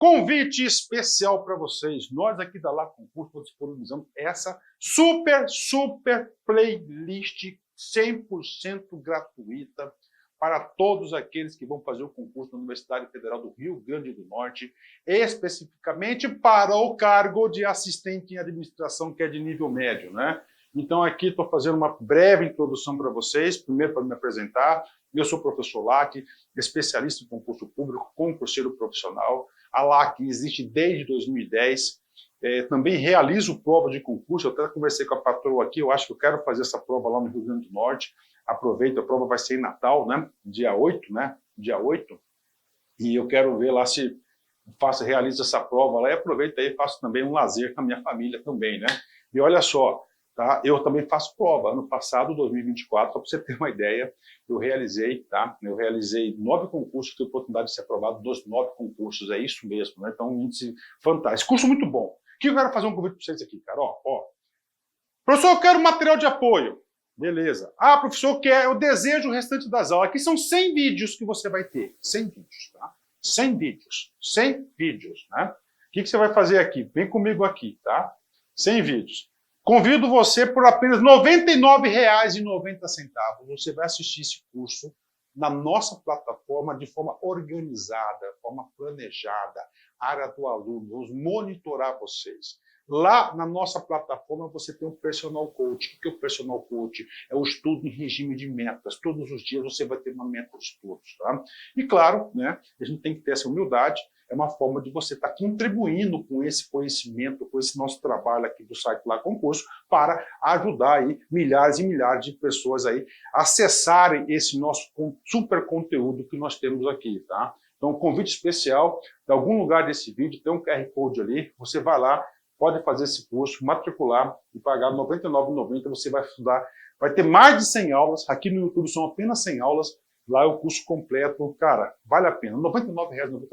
Convite especial para vocês. Nós aqui da Lá Concurso disponibilizamos essa super playlist 100% gratuita para todos aqueles que vão fazer o concurso na Universidade Federal do Rio Grande do Norte, especificamente para o cargo de assistente em administração, que é de nível médio, né? Então aqui estou fazendo uma breve introdução para vocês, primeiro para me apresentar. Eu sou o professor LAC, especialista em concurso público, concurseiro profissional. A LAC existe desde 2010, também realizo prova de concurso. Eu até conversei com a patroa aqui, eu acho que eu quero fazer essa prova lá no Rio Grande do Norte. Aproveito, a prova vai ser em Natal, né? Dia 8, né? Dia 8. E eu quero ver lá se realizo essa prova lá e aproveito aí e faço também um lazer com a minha família também, né? E olha só, tá? Eu também faço prova. Ano passado, 2024, só para você ter uma ideia, eu realizei, tá? Eu realizei 9 concursos, tive a oportunidade de ser aprovado dos 9 concursos, é isso mesmo, né? Então, um índice fantástico. Curso muito bom. O que eu quero fazer um convite para vocês aqui, cara? Ó. Professor, eu quero material de apoio. Beleza. Ah, professor, eu desejo o restante das aulas. Aqui são 100 vídeos que você vai ter. 100 vídeos, tá? 100 vídeos. 100 vídeos, né? O que você vai fazer aqui? Vem comigo aqui, tá? 100 vídeos. Convido você por apenas R$ 99,90. Você vai assistir esse curso na nossa plataforma de forma organizada, forma planejada, área do aluno, vamos monitorar vocês. Lá na nossa plataforma você tem um personal coach. O que é o personal coach? É o estudo em regime de metas. Todos os dias você vai ter uma meta de estudos, tá? E claro, né, a gente tem que ter essa humildade. É uma forma de você estar contribuindo com esse conhecimento, com esse nosso trabalho aqui do site Lá Concurso, para ajudar aí milhares e milhares de pessoas aí a acessarem esse nosso super conteúdo que nós temos aqui, tá? Então, um convite especial, de algum lugar desse vídeo, tem um QR Code ali, você vai lá, pode fazer esse curso, matricular e pagar R$ 99,90, você vai estudar, vai ter mais de 100 aulas, aqui no YouTube são apenas 100 aulas, lá é o curso completo, cara, vale a pena, R$ 99,90. O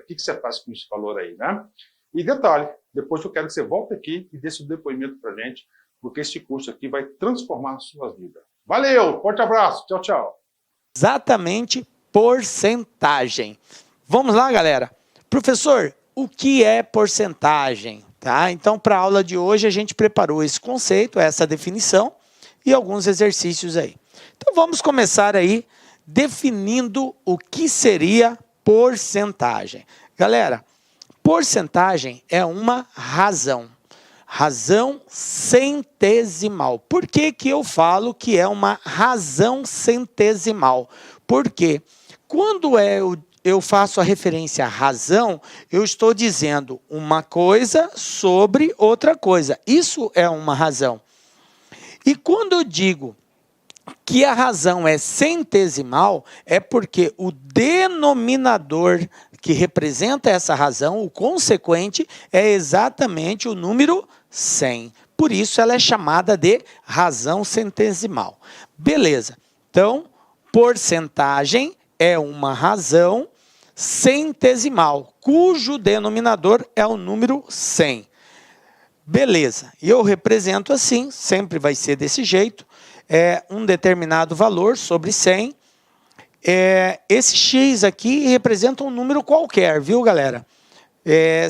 que você faz com esse valor aí, né? E detalhe, depois eu quero que você volte aqui e dê seu depoimento pra gente, porque esse curso aqui vai transformar a sua vida. Valeu, forte abraço, tchau, tchau. Exatamente porcentagem. Vamos lá, galera. Professor, o que é porcentagem? Tá? Então, para a aula de hoje, a gente preparou esse conceito, essa definição e alguns exercícios aí. Então, vamos começar aí definindo o que seria porcentagem. Galera, porcentagem é uma razão. Razão centesimal. Por que que eu falo que é uma razão centesimal? Porque quando eu faço a referência à razão, eu estou dizendo uma coisa sobre outra coisa. Isso é uma razão. E quando eu digo que a razão é centesimal, é porque o denominador que representa essa razão, o consequente, é exatamente o número 100. Por isso ela é chamada de razão centesimal. Beleza. Então, porcentagem é uma razão centesimal, cujo denominador é o número 100. Beleza. E eu represento assim, sempre vai ser desse jeito, um determinado valor sobre 100. Esse X aqui representa um número qualquer, viu, galera?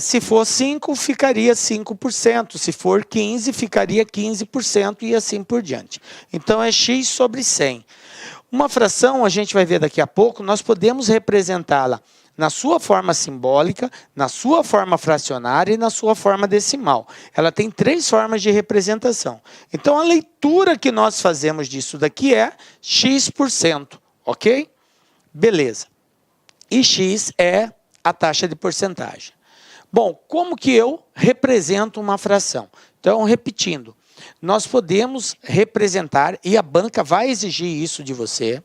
Se for 5, ficaria 5%. Se for 15, ficaria 15% e assim por diante. Então, é X sobre 100. Uma fração, a gente vai ver daqui a pouco, nós podemos representá-la na sua forma simbólica, na sua forma fracionária e na sua forma decimal. Ela tem 3 formas de representação. Então, a leitura que nós fazemos disso daqui é X%, ok? Beleza. E X é a taxa de porcentagem. Bom, como que eu represento uma fração? Então, repetindo, nós podemos representar, e a banca vai exigir isso de você,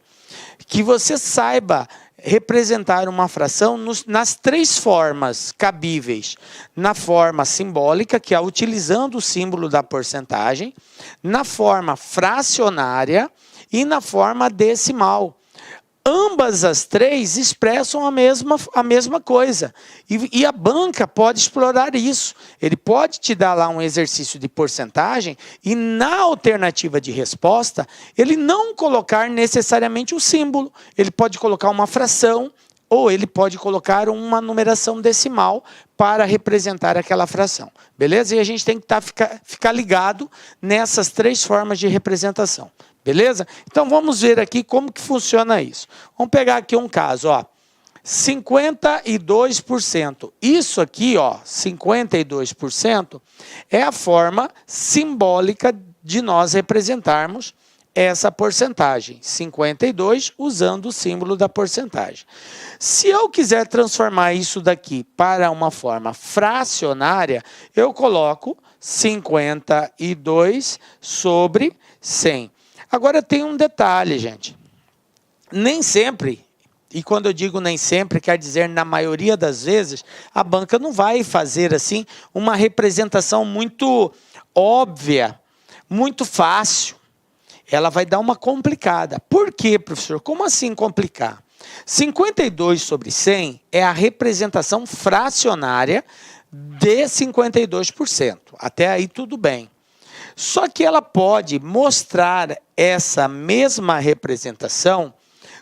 que você saiba representar uma fração nas 3 formas cabíveis. Na forma simbólica, que é utilizando o símbolo da porcentagem, na forma fracionária e na forma decimal. Ambas as 3 expressam a mesma coisa. E a banca pode explorar isso. Ele pode te dar lá um exercício de porcentagem e na alternativa de resposta, ele não colocar necessariamente um símbolo. Ele pode colocar uma fração ou ele pode colocar uma numeração decimal para representar aquela fração. Beleza? E a gente tem que ficar ligado nessas 3 formas de representação. Beleza? Então vamos ver aqui como que funciona isso. Vamos pegar aqui um caso, ó. 52%. Isso aqui, ó, 52%, é a forma simbólica de nós representarmos essa porcentagem. 52 usando o símbolo da porcentagem. Se eu quiser transformar isso daqui para uma forma fracionária, eu coloco 52 sobre 100. Agora tem um detalhe, gente. Nem sempre, e quando eu digo nem sempre, quer dizer na maioria das vezes, a banca não vai fazer assim uma representação muito óbvia, muito fácil. Ela vai dar uma complicada. Por quê, professor? Como assim complicar? 52 sobre 100 é a representação fracionária de 52%. Até aí tudo bem. Só que ela pode mostrar essa mesma representação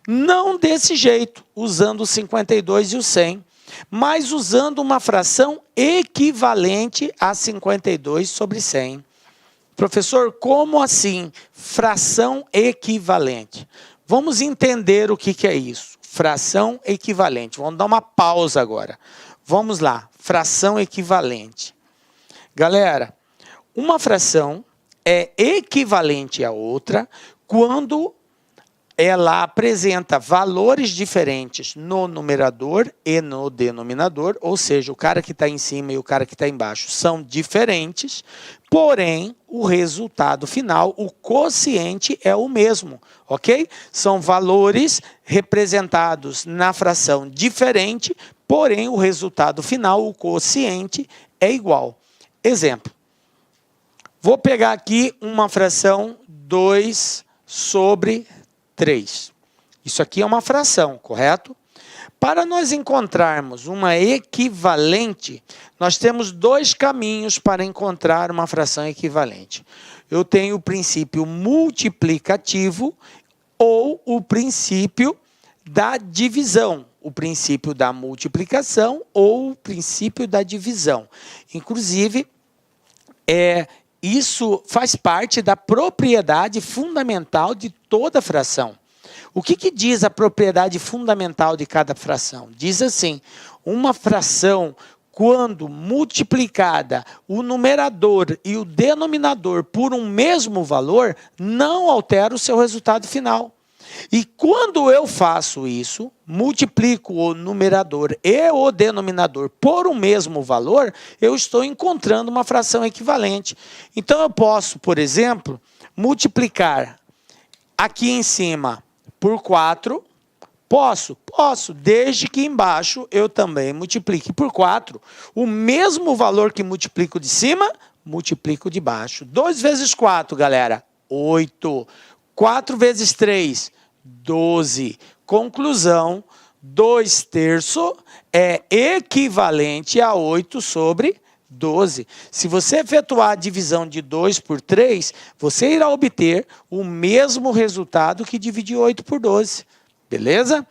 não desse jeito, usando o 52 e o 100, mas usando uma fração equivalente a 52 sobre 100. Professor, como assim? Fração equivalente. Vamos entender o que é isso. Fração equivalente. Vamos dar uma pausa agora. Vamos lá. Fração equivalente. Galera, uma fração é equivalente a outra quando ela apresenta valores diferentes no numerador e no denominador, ou seja, o cara que está em cima e o cara que está embaixo são diferentes, porém, o resultado final, o quociente é o mesmo, ok? São valores representados na fração diferente, porém, o resultado final, o quociente, é igual. Exemplo. Vou pegar aqui uma fração 2 sobre 3. Isso aqui é uma fração, correto? Para nós encontrarmos uma equivalente, nós temos 2 caminhos para encontrar uma fração equivalente. Eu tenho o princípio multiplicativo ou o princípio da divisão. O princípio da multiplicação ou o princípio da divisão. Inclusive, isso faz parte da propriedade fundamental de toda fração. O que diz a propriedade fundamental de cada fração? Diz assim, uma fração, quando multiplicada o numerador e o denominador por um mesmo valor, não altera o seu resultado final. E quando eu faço isso, multiplico o numerador e o denominador por um mesmo valor, eu estou encontrando uma fração equivalente. Então eu posso, por exemplo, multiplicar aqui em cima por 4. Posso, desde que embaixo eu também multiplique por 4. O mesmo valor que multiplico de cima, multiplico de baixo. 2 vezes 4, galera, 8. 4 vezes 3, 12. Conclusão, 2/3 é equivalente a 8 sobre 12. Se você efetuar a divisão de 2 por 3, você irá obter o mesmo resultado que dividir 8 por 12. Beleza?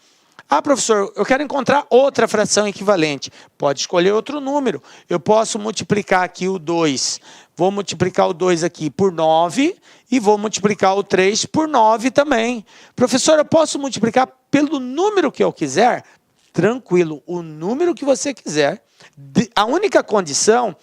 Ah, professor, eu quero encontrar outra fração equivalente. Pode escolher outro número. Eu posso multiplicar aqui o 2. Vou multiplicar o 2 aqui por 9 e vou multiplicar o 3 por 9 também. Professor, eu posso multiplicar pelo número que eu quiser? Tranquilo, o número que você quiser. A única condição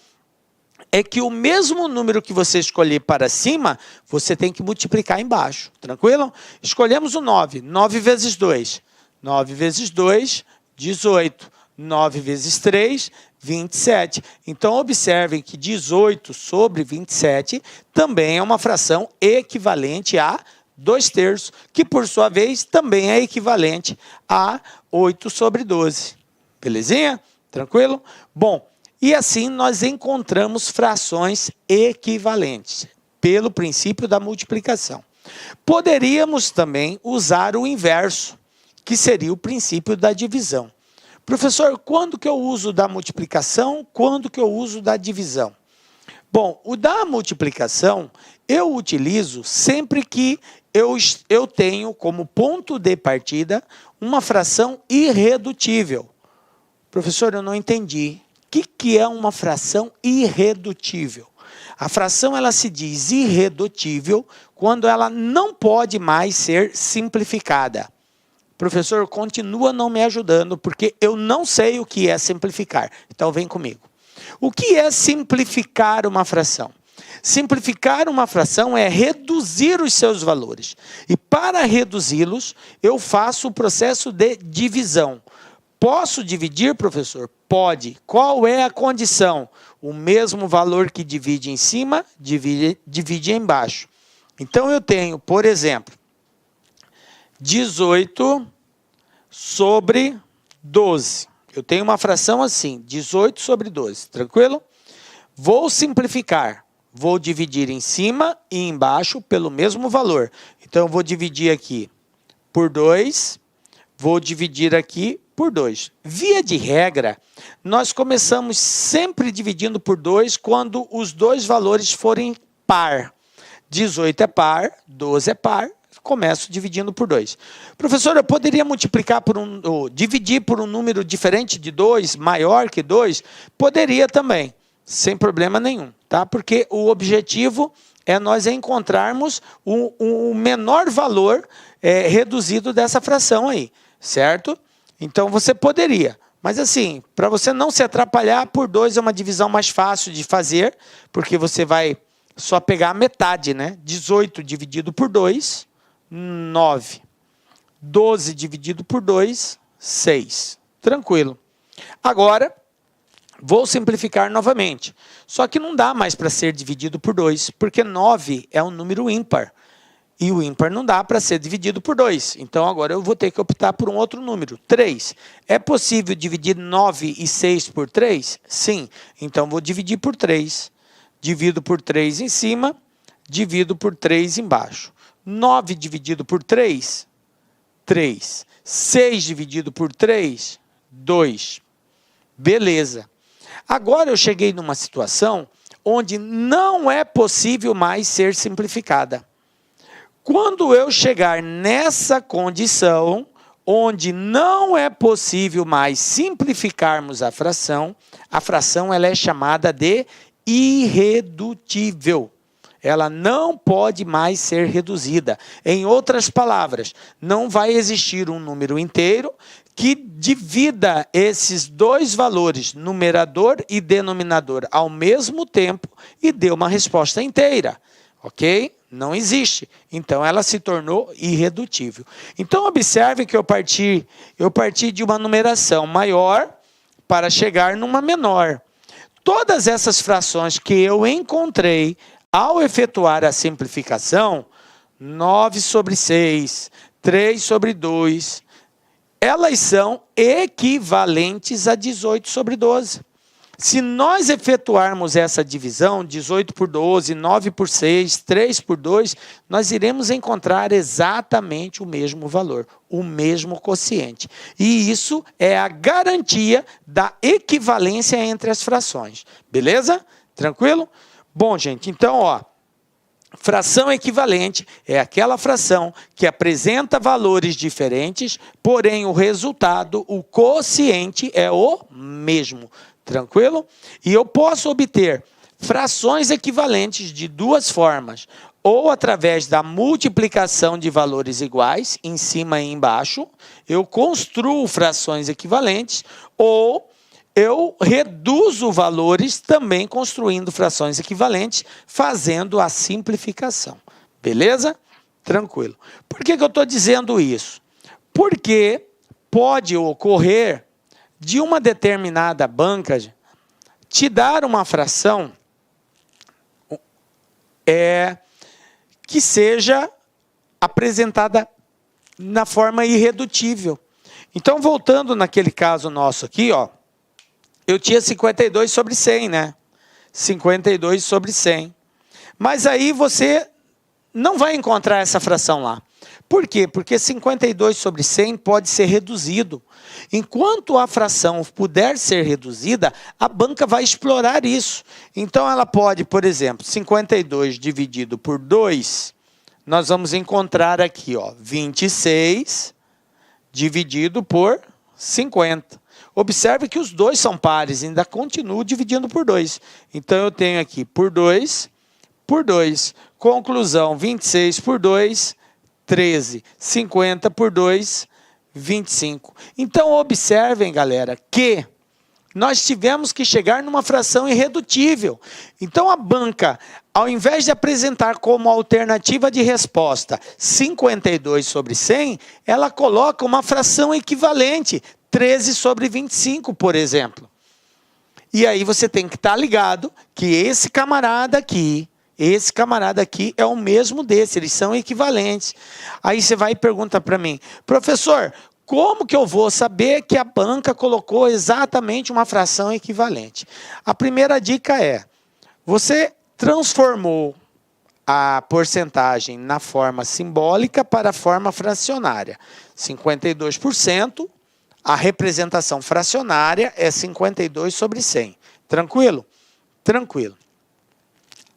é que o mesmo número que você escolher para cima, você tem que multiplicar embaixo. Tranquilo? Escolhemos o 9. 9 vezes 2. 9 vezes 2, 18. 9 vezes 3, 27. Então, observem que 18 sobre 27 também é uma fração equivalente a 2/3, que, por sua vez, também é equivalente a 8 sobre 12. Belezinha? Tranquilo? Bom, e assim nós encontramos frações equivalentes, pelo princípio da multiplicação. Poderíamos também usar o inverso, que seria o princípio da divisão. Professor, quando que eu uso da multiplicação? Quando que eu uso da divisão? Bom, o da multiplicação eu utilizo sempre que eu tenho como ponto de partida uma fração irredutível. Professor, eu não entendi. O que é uma fração irredutível? A fração ela se diz irredutível quando ela não pode mais ser simplificada. Professor, continua não me ajudando, porque eu não sei o que é simplificar. Então, vem comigo. O que é simplificar uma fração? Simplificar uma fração é reduzir os seus valores. E para reduzi-los, eu faço o processo de divisão. Posso dividir, professor? Pode. Qual é a condição? O mesmo valor que divide em cima, divide embaixo. Então, eu tenho, por exemplo, 18 sobre 12. Eu tenho uma fração assim, 18 sobre 12, tranquilo? Vou simplificar. Vou dividir em cima e embaixo pelo mesmo valor. Então, eu vou dividir aqui por 2, vou dividir aqui por 2. Via de regra, nós começamos sempre dividindo por 2 quando os dois valores forem par. 18 é par, 12 é par, começo dividindo por 2. Professor, eu poderia multiplicar ou dividir por um número diferente de 2, maior que 2? Poderia também, sem problema nenhum, tá? Porque o objetivo é nós encontrarmos o menor valor reduzido dessa fração aí, certo? Então, você poderia. Mas assim, para você não se atrapalhar, por 2 é uma divisão mais fácil de fazer, porque você vai só pegar a metade, né? 18 dividido por 2, 9. 12 dividido por 2, 6. Tranquilo. Agora, vou simplificar novamente. Só que não dá mais para ser dividido por 2, porque 9 é um número ímpar. E o ímpar não dá para ser dividido por 2. Então, agora eu vou ter que optar por um outro número, 3. É possível dividir 9 e 6 por 3? Sim. Então, vou dividir por 3. Divido por 3 em cima, divido por 3 embaixo. 9 dividido por 3, 3. 6 dividido por 3, 2. Beleza. Agora eu cheguei numa situação onde não é possível mais ser simplificada. Quando eu chegar nessa condição, onde não é possível mais simplificarmos a fração ela é chamada de irredutível. Ela não pode mais ser reduzida. Em outras palavras, não vai existir um número inteiro que divida esses dois valores, numerador e denominador, ao mesmo tempo e dê uma resposta inteira. Ok? Não existe. Então, ela se tornou irredutível. Então, observe que eu parti de uma numeração maior para chegar numa menor. Todas essas frações que eu encontrei ao efetuar a simplificação, 9 sobre 6, 3 sobre 2, elas são equivalentes a 18 sobre 12. Se nós efetuarmos essa divisão, 18 por 12, 9 por 6, 3 por 2, nós iremos encontrar exatamente o mesmo valor, o mesmo quociente. E isso é a garantia da equivalência entre as frações. Beleza? Tranquilo? Bom, gente, então, ó, fração equivalente é aquela fração que apresenta valores diferentes, porém o resultado, o quociente, é o mesmo. Tranquilo? E eu posso obter frações equivalentes de duas formas. Ou através da multiplicação de valores iguais, em cima e embaixo, eu construo frações equivalentes, ou eu reduzo valores também construindo frações equivalentes, fazendo a simplificação. Beleza? Tranquilo. Por que eu estou dizendo isso? Porque pode ocorrer de uma determinada banca te dar uma fração que seja apresentada na forma irredutível. Então, voltando naquele caso nosso aqui, ó, eu tinha 52 sobre 100, né? 52 sobre 100. Mas aí você não vai encontrar essa fração lá. Por quê? Porque 52 sobre 100 pode ser reduzido. Enquanto a fração puder ser reduzida, a banca vai explorar isso. Então, ela pode, por exemplo, 52 dividido por 2, nós vamos encontrar aqui, ó, 26 dividido por 50. Observe que os dois são pares, ainda continuo dividindo por 2. Então, eu tenho aqui por 2, por 2. Conclusão, 26 por 2, 13. 50 por 2, 25. Então, observem, galera, que nós tivemos que chegar numa fração irredutível. Então, a banca, ao invés de apresentar como alternativa de resposta 52 sobre 100, ela coloca uma fração equivalente, 13 sobre 25, por exemplo. E aí você tem que estar ligado que esse camarada aqui é o mesmo desse, eles são equivalentes. Aí você vai e pergunta para mim, professor, como que eu vou saber que a banca colocou exatamente uma fração equivalente? A primeira dica é, você transformou a porcentagem na forma simbólica para a forma fracionária. 52%, a representação fracionária é 52 sobre 100. Tranquilo? Tranquilo.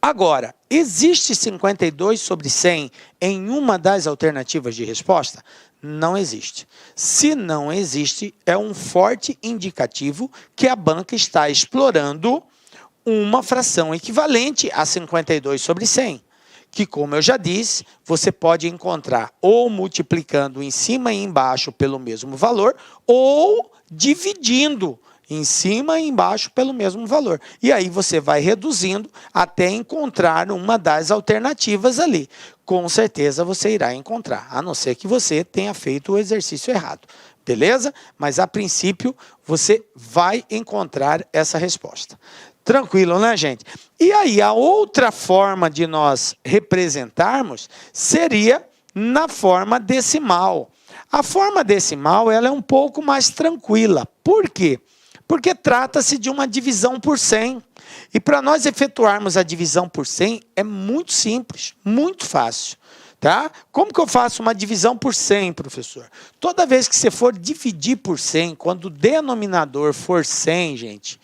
Agora, existe 52 sobre 100 em uma das alternativas de resposta? Não existe. Se não existe, é um forte indicativo que a banca está explorando uma fração equivalente a 52 sobre 100. Que, como eu já disse, você pode encontrar ou multiplicando em cima e embaixo pelo mesmo valor, ou dividindo em cima e embaixo pelo mesmo valor. E aí você vai reduzindo até encontrar uma das alternativas ali. Com certeza você irá encontrar, a não ser que você tenha feito o exercício errado. Beleza? Mas, a princípio, você vai encontrar essa resposta. Tranquilo, né, gente? E aí, a outra forma de nós representarmos seria na forma decimal. A forma decimal, ela é um pouco mais tranquila. Por quê? Porque trata-se de uma divisão por 100. E para nós efetuarmos a divisão por 100, é muito simples, muito fácil. Tá? Como que eu faço uma divisão por 100, professor? Toda vez que você for dividir por 100, quando o denominador for 100, gente,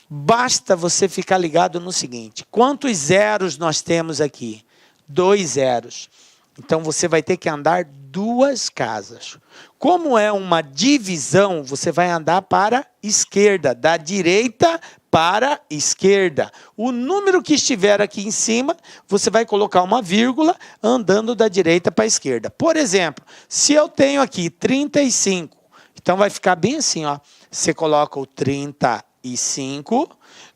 basta você ficar ligado no seguinte, quantos zeros nós temos aqui? 2 zeros. Então, você vai ter que andar 2 casas. Como é uma divisão, você vai andar para a esquerda, da direita para a esquerda. O número que estiver aqui em cima, você vai colocar uma vírgula andando da direita para a esquerda. Por exemplo, se eu tenho aqui 35, então vai ficar bem assim, ó. Você coloca o 35,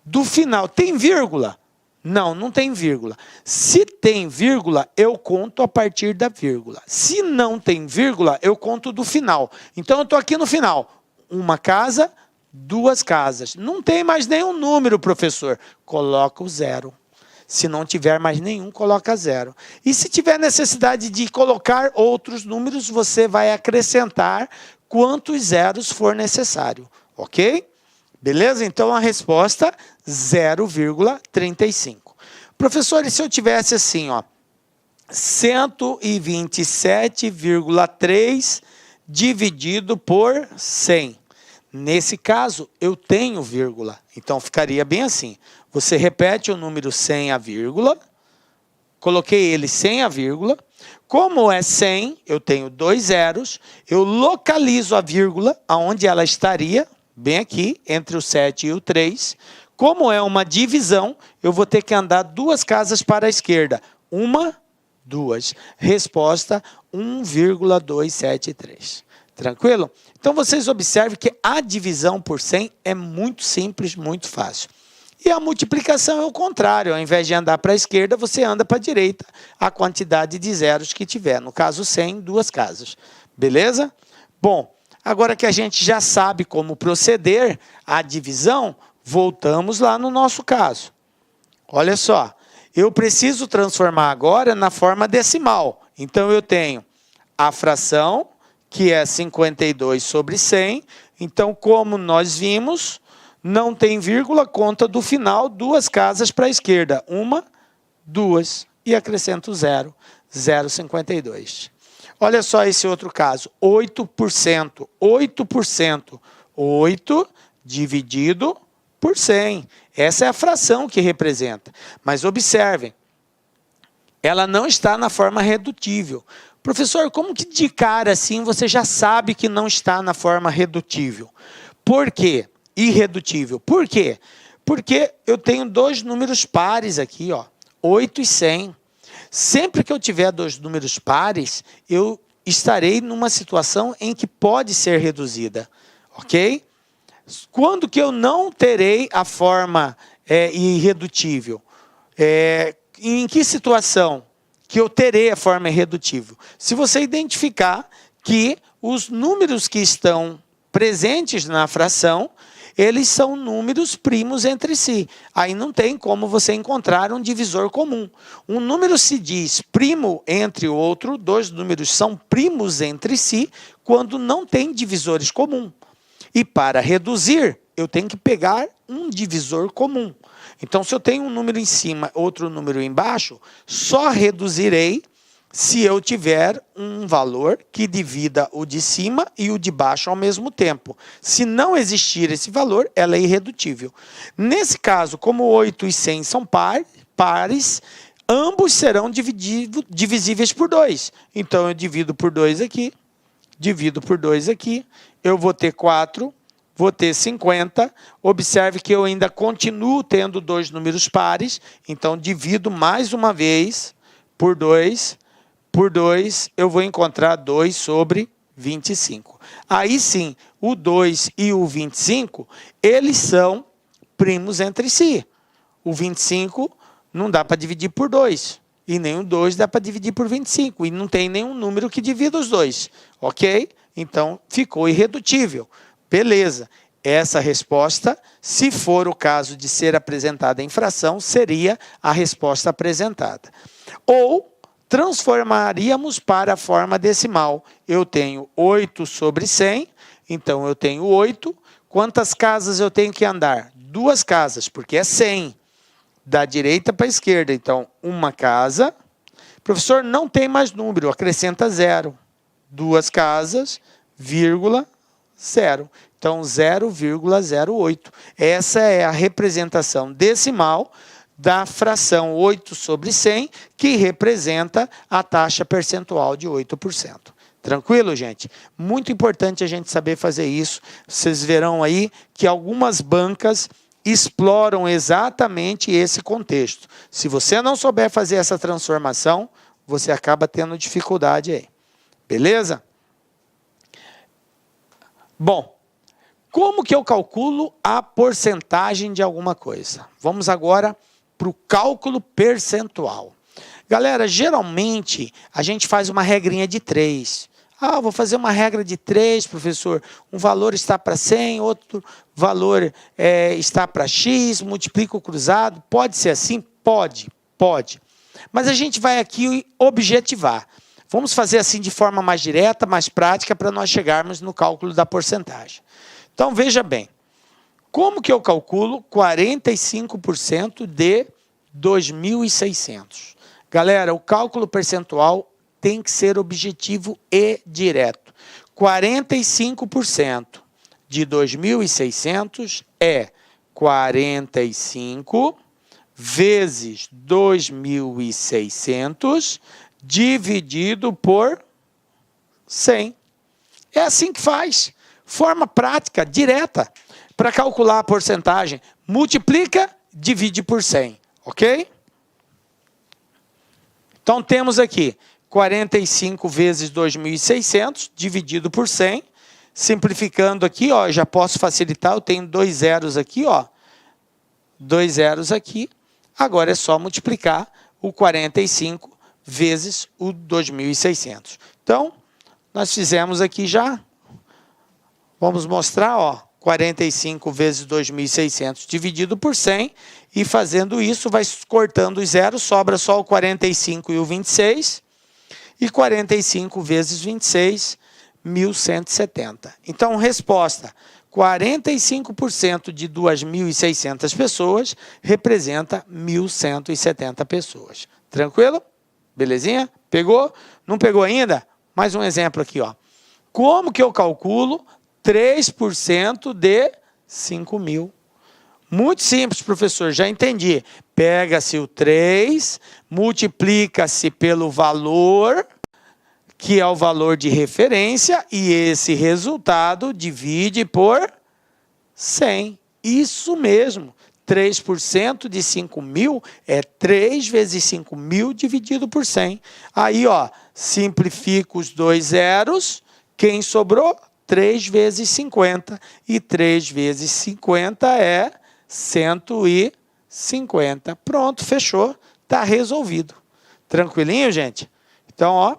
do final, tem vírgula? Não, não tem vírgula. Se tem vírgula, eu conto a partir da vírgula. Se não tem vírgula, eu conto do final. Então, eu estou aqui no final. 1 casa, 2 casas. Não tem mais nenhum número, professor. Coloca o 0. Se não tiver mais nenhum, coloca 0. E se tiver necessidade de colocar outros números, você vai acrescentar quantos zeros for necessário. Ok? Beleza? Então, a resposta, 0,35. Professor, e se eu tivesse assim, ó, 127,3 dividido por 100? Nesse caso, eu tenho vírgula. Então, ficaria bem assim. Você repete o número sem a vírgula. Coloquei ele sem a vírgula. Como é 100, eu tenho 2 zeros. Eu localizo a vírgula, aonde ela estaria, bem aqui, entre o 7 e o 3. Como é uma divisão, eu vou ter que andar 2 casas para a esquerda. 1, 2. Resposta, 1,273. Tranquilo? Então, vocês observem que a divisão por 100 é muito simples, muito fácil. E a multiplicação é o contrário. Ao invés de andar para a esquerda, você anda para a direita a quantidade de zeros que tiver. No caso, 100, 2 casas. Beleza? Bom, agora que a gente já sabe como proceder a divisão, voltamos lá no nosso caso. Olha só, eu preciso transformar agora na forma decimal. Então, eu tenho a fração, que é 52 sobre 100. Então, como nós vimos, não tem vírgula, conta do final, 2 casas para a esquerda. 1, 2, e acrescento 0, 0,52. Olha só esse outro caso, 8%. 8%. 8 dividido por 100. Essa é a fração que representa. Mas observem, ela não está na forma redutível. Professor, como que de cara assim você já sabe que não está na forma redutível? Por quê? Irredutível. Por quê? Porque eu tenho dois números pares aqui, ó, 8 e 100. Sempre que eu tiver dois números pares, eu estarei numa situação em que pode ser reduzida, ok? Quando que eu não terei a forma irredutível? Em que situação que eu terei a forma irredutível? Se você identificar que os números que estão presentes na fração, eles são números primos entre si. Aí não tem como você encontrar um divisor comum. Um número se diz primo entre o outro, dois números são primos entre si, quando não tem divisores comuns. E para reduzir, eu tenho que pegar um divisor comum. Então, se eu tenho um número em cima, outro número embaixo, só reduzirei se eu tiver um valor que divida o de cima e o de baixo ao mesmo tempo. Se não existir esse valor, ela é irredutível. Nesse caso, como 8 e 100 são pares, ambos serão divisíveis por 2. Então, eu divido por 2 aqui, divido por 2 aqui, eu vou ter 4, vou ter 50. Observe que eu ainda continuo tendo dois números pares, então divido mais uma vez por 2. Por 2, eu vou encontrar 2 sobre 25. Aí sim, o 2 e o 25, eles são primos entre si. O 25 não dá para dividir por 2. E nem o 2 dá para dividir por 25. E não tem nenhum número que divida os dois. Ok? Então, ficou irredutível. Beleza. Essa resposta, se for o caso de ser apresentada em fração, seria a resposta apresentada. Ou transformaríamos para a forma decimal. Eu tenho 8 sobre 100, então eu tenho 8. Quantas casas eu tenho que andar? 2 casas, porque é 100. Da direita para a esquerda. Então, uma casa. Professor, não tem mais número, acrescenta 0. 2 casas, vírgula, 0. Então, 0,08. Essa é a representação decimal da fração 8 sobre 100, que representa a taxa percentual de 8%. Tranquilo, gente? Muito importante a gente saber fazer isso. Vocês verão aí que algumas bancas exploram exatamente esse contexto. Se você não souber fazer essa transformação, você acaba tendo dificuldade aí. Beleza? Bom, como que eu calculo a porcentagem de alguma coisa? Vamos agora para o cálculo percentual. Galera, geralmente a gente faz uma regrinha de 3. Ah, vou fazer uma regra de 3, professor. Um valor está para 100, outro valor está para X, multiplico o cruzado. Pode ser assim? Pode. Mas a gente vai aqui objetivar. Vamos fazer assim de forma mais direta, mais prática, para nós chegarmos no cálculo da porcentagem. Então, veja bem. Como que eu calculo 45% de 2.600? Galera, o cálculo percentual tem que ser objetivo e direto. 45% de 2.600 é 45 vezes 2.600 dividido por 100. É assim que faz. Forma prática, direta. Para calcular a porcentagem, multiplica, divide por 100. Ok? Então, temos aqui 45 vezes 2.600 dividido por 100. Simplificando aqui, ó, já posso facilitar, eu tenho 2 zeros aqui, ó. 2 zeros aqui. Agora é só multiplicar o 45 vezes o 2.600. Então, nós fizemos aqui já. Vamos mostrar, ó, 45 vezes 2.600 dividido por 100. E fazendo isso, vai cortando os zeros, sobra só o 45 e o 26. E 45 vezes 26, 1.170. Então, resposta, 45% de 2.600 pessoas representa 1.170 pessoas. Tranquilo? Belezinha? Pegou? Não pegou ainda? Mais um exemplo aqui, ó. Como que eu calculo 3% de 5.000? Muito simples, professor, já entendi. Pega-se o 3, multiplica-se pelo valor, que é o valor de referência, e esse resultado divide por 100. Isso mesmo. 3% de 5.000 é 3 vezes 5.000 dividido por 100. Aí, ó, simplifico os dois zeros. Quem sobrou? 3 vezes 50. E 3 vezes 50 é 150. Pronto, fechou. Está resolvido. Tranquilinho, gente? Então, ó,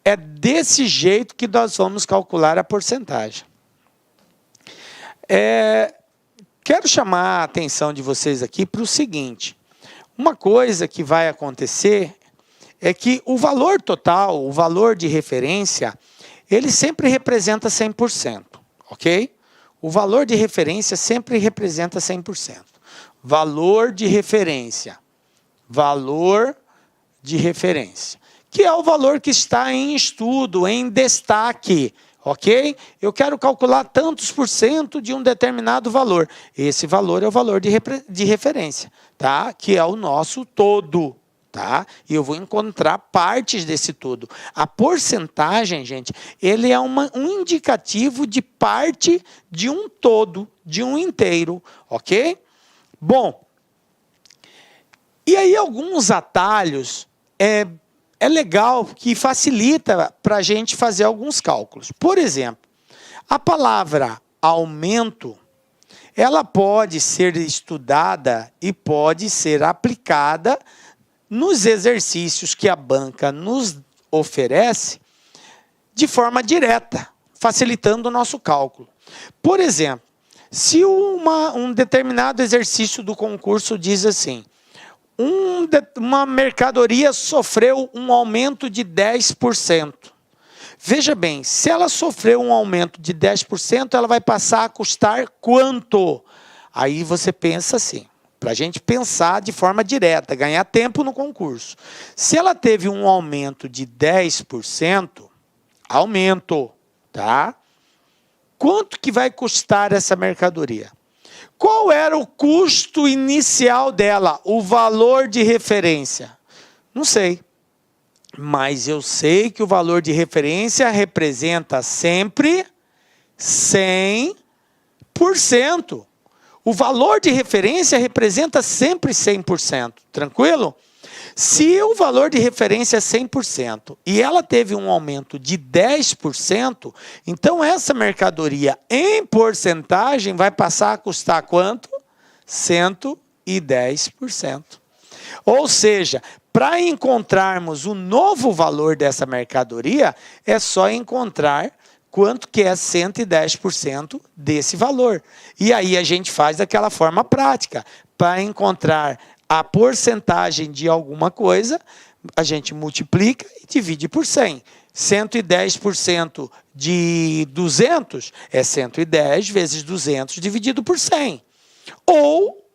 é desse jeito que nós vamos calcular a porcentagem. Quero chamar a atenção de vocês aqui para o seguinte. Uma coisa que vai acontecer é que o valor total, o valor de referência, ele sempre representa 100%, ok? O valor de referência sempre representa 100%. Valor de referência. Valor de referência. Que é o valor que está em estudo, em destaque. Ok? Eu quero calcular tantos por cento de um determinado valor. Esse valor é o valor de referência, tá? Que é o nosso todo, tá? E eu vou encontrar partes desse todo. A porcentagem, gente, ele é um indicativo de parte de um todo, de um inteiro, ok? Bom, e aí alguns atalhos é legal, que facilita para a gente fazer alguns cálculos. Por exemplo, a palavra aumento, ela pode ser estudada e pode ser aplicada nos exercícios que a banca nos oferece de forma direta, facilitando o nosso cálculo. Por exemplo, se um determinado exercício do concurso diz assim: uma mercadoria sofreu um aumento de 10%. Veja bem, se ela sofreu um aumento de 10%, ela vai passar a custar quanto? Aí você pensa assim, para a gente pensar de forma direta, ganhar tempo no concurso. Se ela teve um aumento de 10%, aumento, tá? Quanto que vai custar essa mercadoria? Qual era o custo inicial dela, o valor de referência? Não sei, mas eu sei que o valor de referência representa sempre 100%. O valor de referência representa sempre 100%, tranquilo? Se o valor de referência é 100% e ela teve um aumento de 10%, então essa mercadoria em porcentagem vai passar a custar quanto? 110%. Ou seja, para encontrarmos o novo valor dessa mercadoria, é só encontrar quanto que é 110% desse valor. E aí a gente faz daquela forma prática, para encontrar a porcentagem de alguma coisa, a gente multiplica e divide por 100. 110% de 200 é 110 vezes 200 dividido por 100. Ou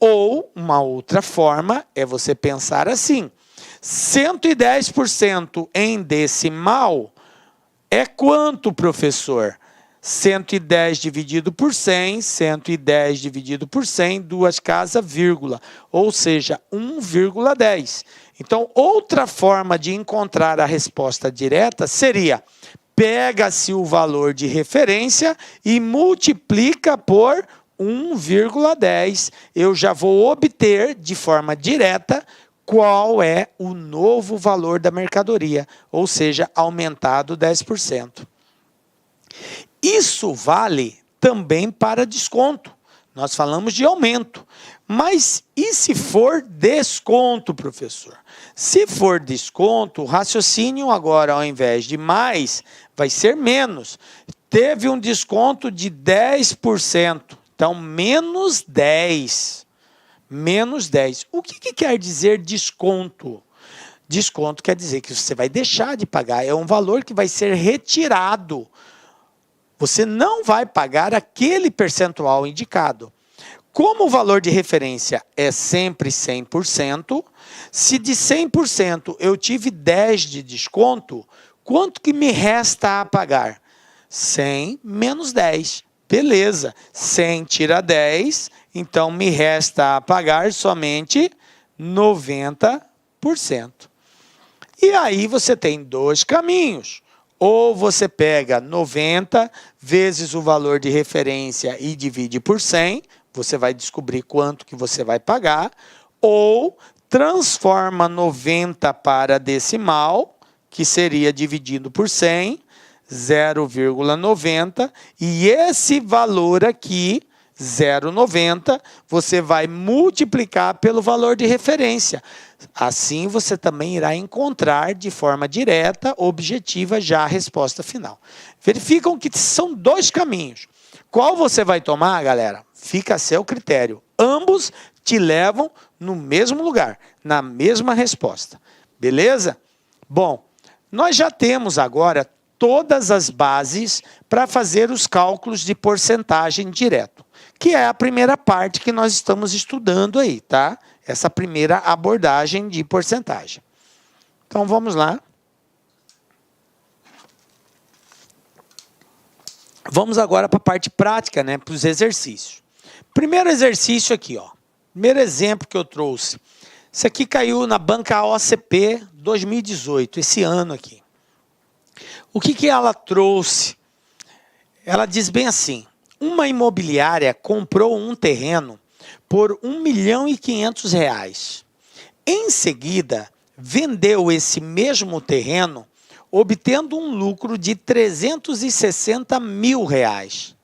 uma outra forma é você pensar assim: 110% em decimal é quanto, professor? 110 dividido por 100, 110 dividido por 100, duas casas, vírgula, ou seja, 1,10. Então, outra forma de encontrar a resposta direta seria: pega-se o valor de referência e multiplica por 1,10. Eu já vou obter de forma direta qual é o novo valor da mercadoria, ou seja, aumentado 10%. Isso vale também para desconto. Nós falamos de aumento. Mas e se for desconto, professor? Se for desconto, o raciocínio agora, ao invés de mais, vai ser menos. Teve um desconto de 10%. Então, menos 10. Menos 10. O que quer dizer desconto? Desconto quer dizer que você vai deixar de pagar. É um valor que vai ser retirado. Você não vai pagar aquele percentual indicado. Como o valor de referência é sempre 100%, se de 100% eu tive 10 de desconto, quanto que me resta a pagar? 100 menos 10. Beleza, 100 tira 10, então me resta pagar somente 90%. E aí você tem dois caminhos. Ou você pega 90 vezes o valor de referência e divide por 100, você vai descobrir quanto que você vai pagar, ou transforma 90 para decimal, que seria dividido por 100, 0,90, e esse valor aqui, 0,90, você vai multiplicar pelo valor de referência. Assim você também irá encontrar de forma direta, objetiva, já a resposta final. Verificam que são dois caminhos. Qual você vai tomar, galera? Fica a seu critério. Ambos te levam no mesmo lugar, na mesma resposta. Beleza? Bom, nós já temos agora todas as bases para fazer os cálculos de porcentagem direto, que é a primeira parte que nós estamos estudando aí, tá? Essa primeira abordagem de porcentagem. Então, vamos lá. Vamos agora para a parte prática, né? Para os exercícios. Primeiro exercício aqui, ó. Primeiro exemplo que eu trouxe. Isso aqui caiu na banca OCP 2018, esse ano aqui. O que ela trouxe? Ela diz bem assim: uma imobiliária comprou um terreno por R$1.500.000. Em seguida, vendeu esse mesmo terreno, obtendo um lucro de R$360.000.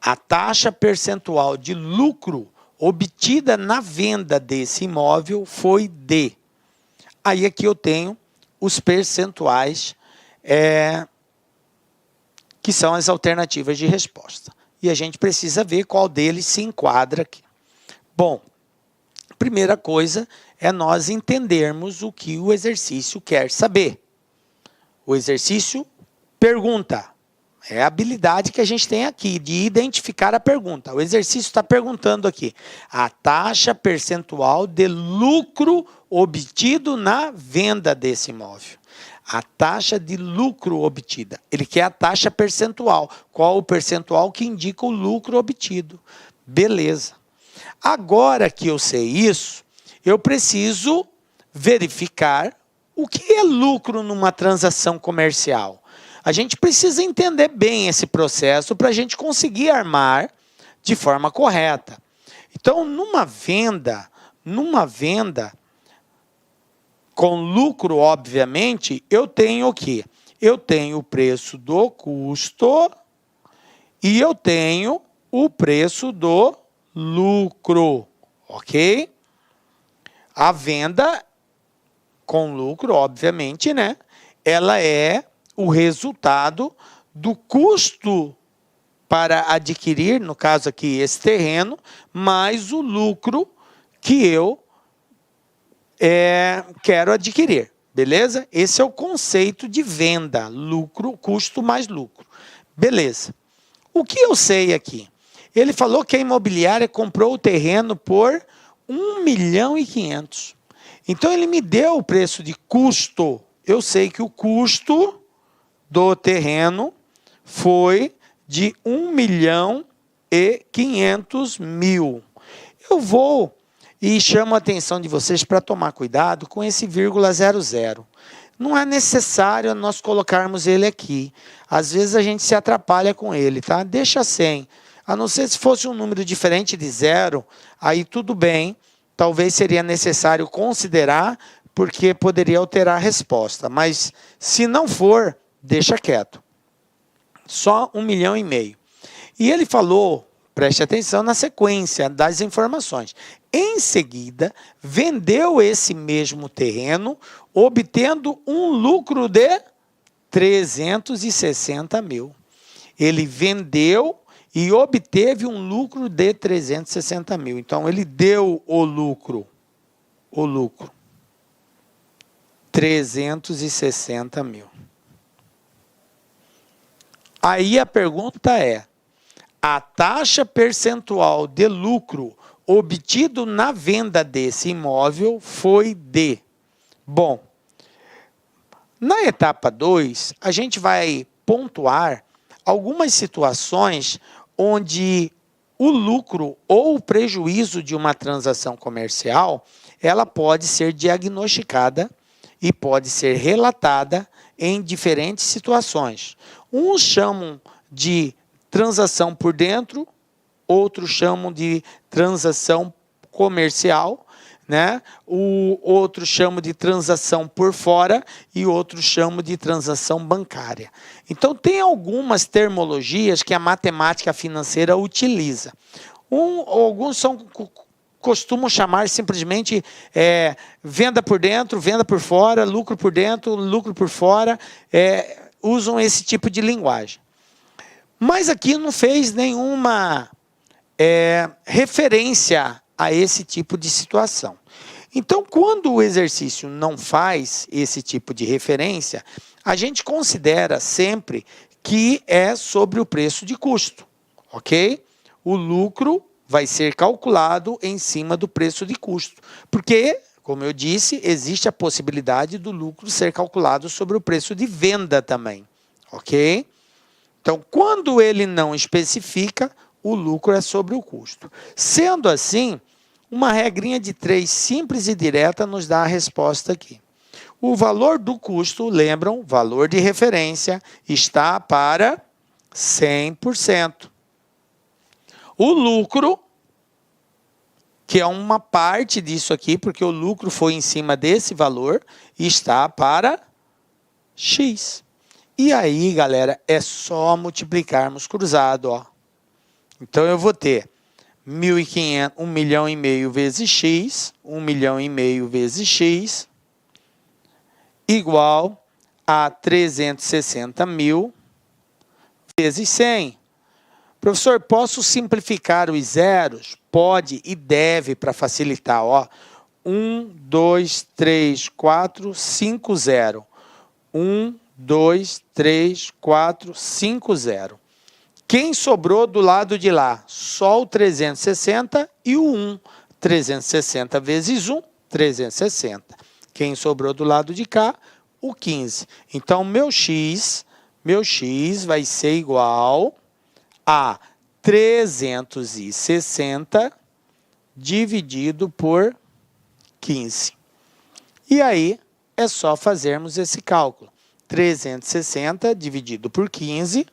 A taxa percentual de lucro obtida na venda desse imóvel foi D. Aí aqui eu tenho os percentuais que são as alternativas de resposta. E a gente precisa ver qual deles se enquadra aqui. Bom, primeira coisa é nós entendermos o que o exercício quer saber. O exercício pergunta. É a habilidade que a gente tem aqui de identificar a pergunta. O exercício está perguntando aqui: a taxa percentual de lucro obtido na venda desse imóvel. A taxa de lucro obtida. Ele quer a taxa percentual. Qual o percentual que indica o lucro obtido? Beleza. Agora que eu sei isso, eu preciso verificar o que é lucro numa transação comercial. A gente precisa entender bem esse processo para a gente conseguir armar de forma correta. Então, numa venda com lucro, obviamente, eu tenho o quê? Eu tenho o preço do custo e eu tenho o preço do lucro, ok? A venda com lucro, obviamente, né? Ela é o resultado do custo para adquirir, no caso aqui, esse terreno, mais o lucro que eu quero adquirir, beleza? Esse é o conceito de venda, lucro, custo mais lucro. Beleza. O que eu sei aqui? Ele falou que a imobiliária comprou o terreno por R$1.500.000. Então, ele me deu o preço de custo. Eu sei que o custo do terreno foi de R$1.500.000. Eu vou e chamo a atenção de vocês para tomar cuidado com esse vírgula 00. Não é necessário nós colocarmos ele aqui. Às vezes a gente se atrapalha com ele, tá? Deixa sem. A não ser se fosse um número diferente de 0, aí tudo bem. Talvez seria necessário considerar, porque poderia alterar a resposta. Mas se não for, deixa quieto. Só R$1,5 milhão. E ele falou, preste atenção na sequência das informações. Em seguida, vendeu esse mesmo terreno, obtendo um lucro de R$360.000. Ele vendeu e obteve um lucro de R$360.000. Então, ele deu o lucro. R$360.000. Aí a pergunta é: a taxa percentual de lucro obtido na venda desse imóvel foi de... Bom, na etapa 2, a gente vai pontuar algumas situações onde o lucro ou o prejuízo de uma transação comercial, ela pode ser diagnosticada e pode ser relatada em diferentes situações. Uns chamam de transação por dentro, outros chamam de transação comercial, né? O outro chama de transação por fora e outro chama de transação bancária. Então, tem algumas terminologias que a matemática financeira utiliza. Alguns costumam chamar simplesmente venda por dentro, venda por fora, lucro por dentro, lucro por fora, usam esse tipo de linguagem. Mas aqui não fez nenhuma referência a esse tipo de situação. Então, quando o exercício não faz esse tipo de referência, a gente considera sempre que é sobre o preço de custo, ok? O lucro vai ser calculado em cima do preço de custo, porque, como eu disse, existe a possibilidade do lucro ser calculado sobre o preço de venda também, ok? Então, quando ele não especifica, o lucro é sobre o custo. Sendo assim, uma regrinha de 3 simples e direta nos dá a resposta aqui. O valor do custo, lembram, valor de referência, está para 100%. O lucro, que é uma parte disso aqui, porque o lucro foi em cima desse valor, está para X. E aí, galera, é só multiplicarmos cruzado, ó. Então, eu vou ter 1.500, 1,5 milhão vezes X, 1,5 milhão vezes X, igual a 360 mil vezes 100. Professor, posso simplificar os zeros? Pode e deve, para facilitar. Ó. 1, 2, 3, 4, 5, 0. 1, 2, 3, 4, 5, 0. Quem sobrou do lado de lá? Só o 360 e o 1. 360 vezes 1, 360. Quem sobrou do lado de cá? O 15. Então, meu x vai ser igual a 360 dividido por 15. E aí, é só fazermos esse cálculo. 360 dividido por 15,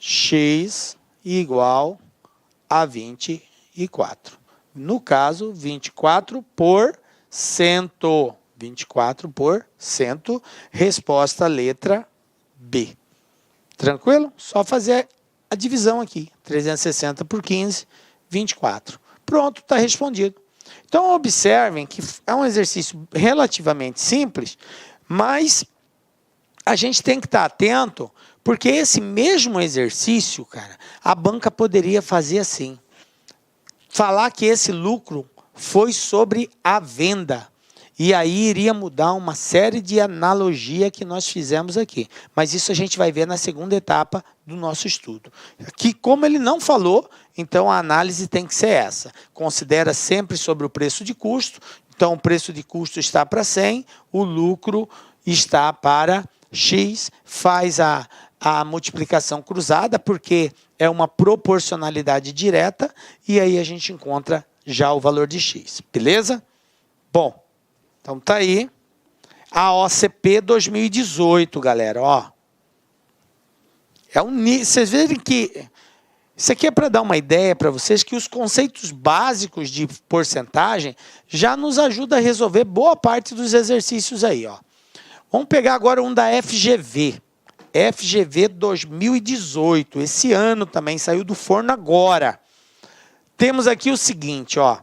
x igual a 24. No caso, 24%. 24%, resposta letra B. Tranquilo? Só fazer a divisão aqui. 360 por 15, 24. Pronto, está respondido. Então, observem que é um exercício relativamente simples, mas a gente tem que estar atento, porque esse mesmo exercício, cara, a banca poderia fazer assim. Falar que esse lucro foi sobre a venda. E aí iria mudar uma série de analogia que nós fizemos aqui. Mas isso a gente vai ver na segunda etapa do nosso estudo. Que como ele não falou, então a análise tem que ser essa. Considera sempre sobre o preço de custo. Então o preço de custo está para 100, o lucro está para X. Faz a multiplicação cruzada, porque é uma proporcionalidade direta. E aí a gente encontra já o valor de X. Beleza? Bom. Então, tá aí a OCP 2018, galera, ó. Vocês verem que isso aqui é para dar uma ideia para vocês que os conceitos básicos de porcentagem já nos ajudam a resolver boa parte dos exercícios aí, ó. Vamos pegar agora um da FGV. FGV 2018, esse ano também, saiu do forno agora. Temos aqui o seguinte, ó.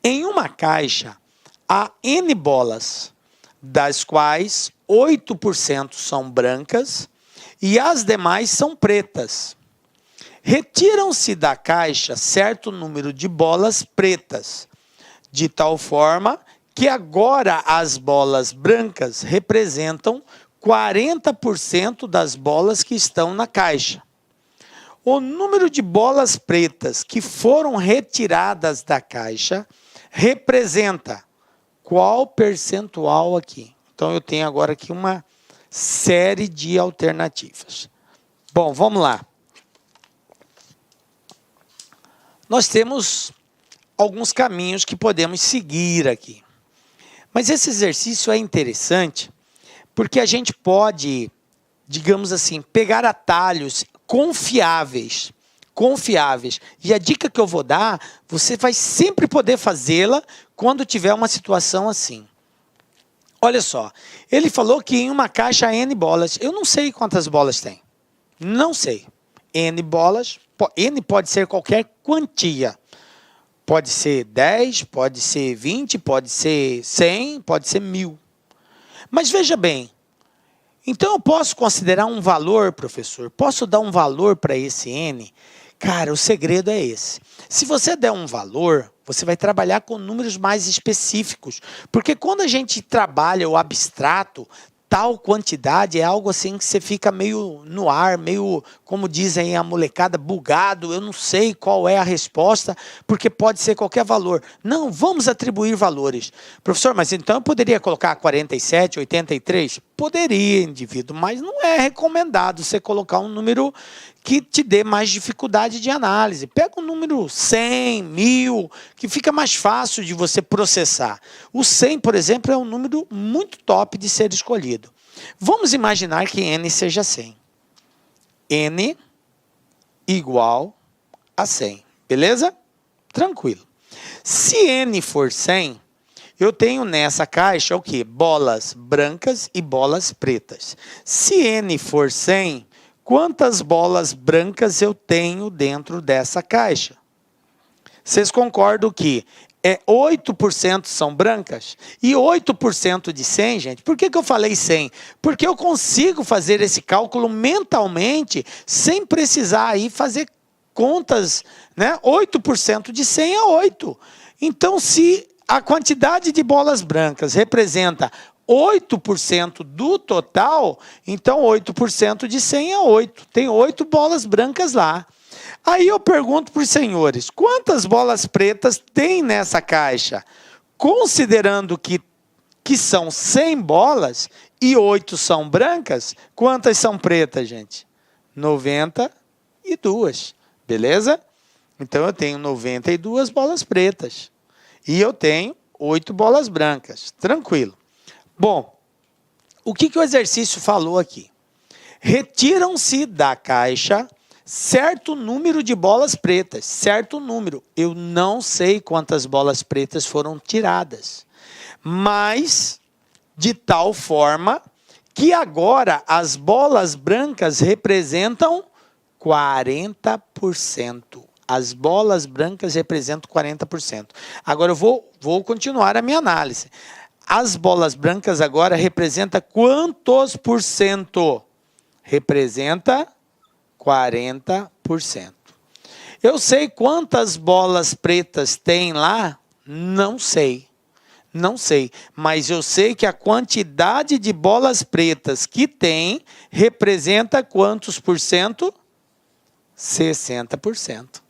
Em uma caixa, há N bolas, das quais 8% são brancas e as demais são pretas. Retiram-se da caixa certo número de bolas pretas, de tal forma que agora as bolas brancas representam 40% das bolas que estão na caixa. O número de bolas pretas que foram retiradas da caixa representa qual percentual aqui? Então, eu tenho agora aqui uma série de alternativas. Bom, vamos lá. nós temos alguns caminhos que podemos seguir aqui. Mas esse exercício é interessante porque a gente pode, digamos assim, pegar atalhos confiáveis. E a dica que eu vou dar, você vai sempre poder fazê-la quando tiver uma situação assim. Olha só, ele falou que em uma caixa há N bolas. Eu não sei quantas bolas tem. Não sei. N bolas, N pode ser qualquer quantia. Pode ser 10, pode ser 20, pode ser 100, pode ser 1000. Mas veja bem, então eu posso considerar um valor, professor? Posso dar um valor para esse N? Cara, o segredo é esse. Se você der um valor, você vai trabalhar com números mais específicos. Porque quando a gente trabalha o abstrato, tal quantidade é algo assim que você fica meio no ar, meio, como dizem a molecada, bugado. Eu não sei qual é a resposta, porque pode ser qualquer valor. Não, vamos atribuir valores. Professor, mas então eu poderia colocar 47, 83? Poderia, indivíduo, mas não é recomendado você colocar um número que te dê mais dificuldade de análise. Pega um número 100, 1000, que fica mais fácil de você processar. O 100, por exemplo, é um número muito top de ser escolhido. Vamos imaginar que N seja 100. N igual a 100. Beleza? Tranquilo. Se N for 100, eu tenho nessa caixa o quê? Bolas brancas e bolas pretas. Se N for 100, quantas bolas brancas eu tenho dentro dessa caixa? Vocês concordam que 8% são brancas? E 8% de 100, gente? Por que eu falei 100? Porque eu consigo fazer esse cálculo mentalmente sem precisar aí fazer contas, né? 8% de 100 é 8. Então, se a quantidade de bolas brancas representa 8% do total, então 8% de 100 é 8. Tem 8 bolas brancas lá. Aí eu pergunto para os senhores, quantas bolas pretas tem nessa caixa? Considerando que são 100 bolas e 8 são brancas, quantas são pretas, gente? 92, beleza? Então eu tenho 92 bolas pretas e eu tenho 8 bolas brancas, tranquilo. Bom, o que o exercício falou aqui? Retiram-se da caixa certo número de bolas pretas, certo número. Eu não sei quantas bolas pretas foram tiradas, mas de tal forma que agora as bolas brancas representam 40%. As bolas brancas representam 40%. Agora eu vou continuar a minha análise. As bolas brancas agora representam quantos por cento? Representa 40%. Eu sei quantas bolas pretas tem lá? Não sei. Não sei. Mas eu sei que a quantidade de bolas pretas que tem representa quantos por cento? 60%.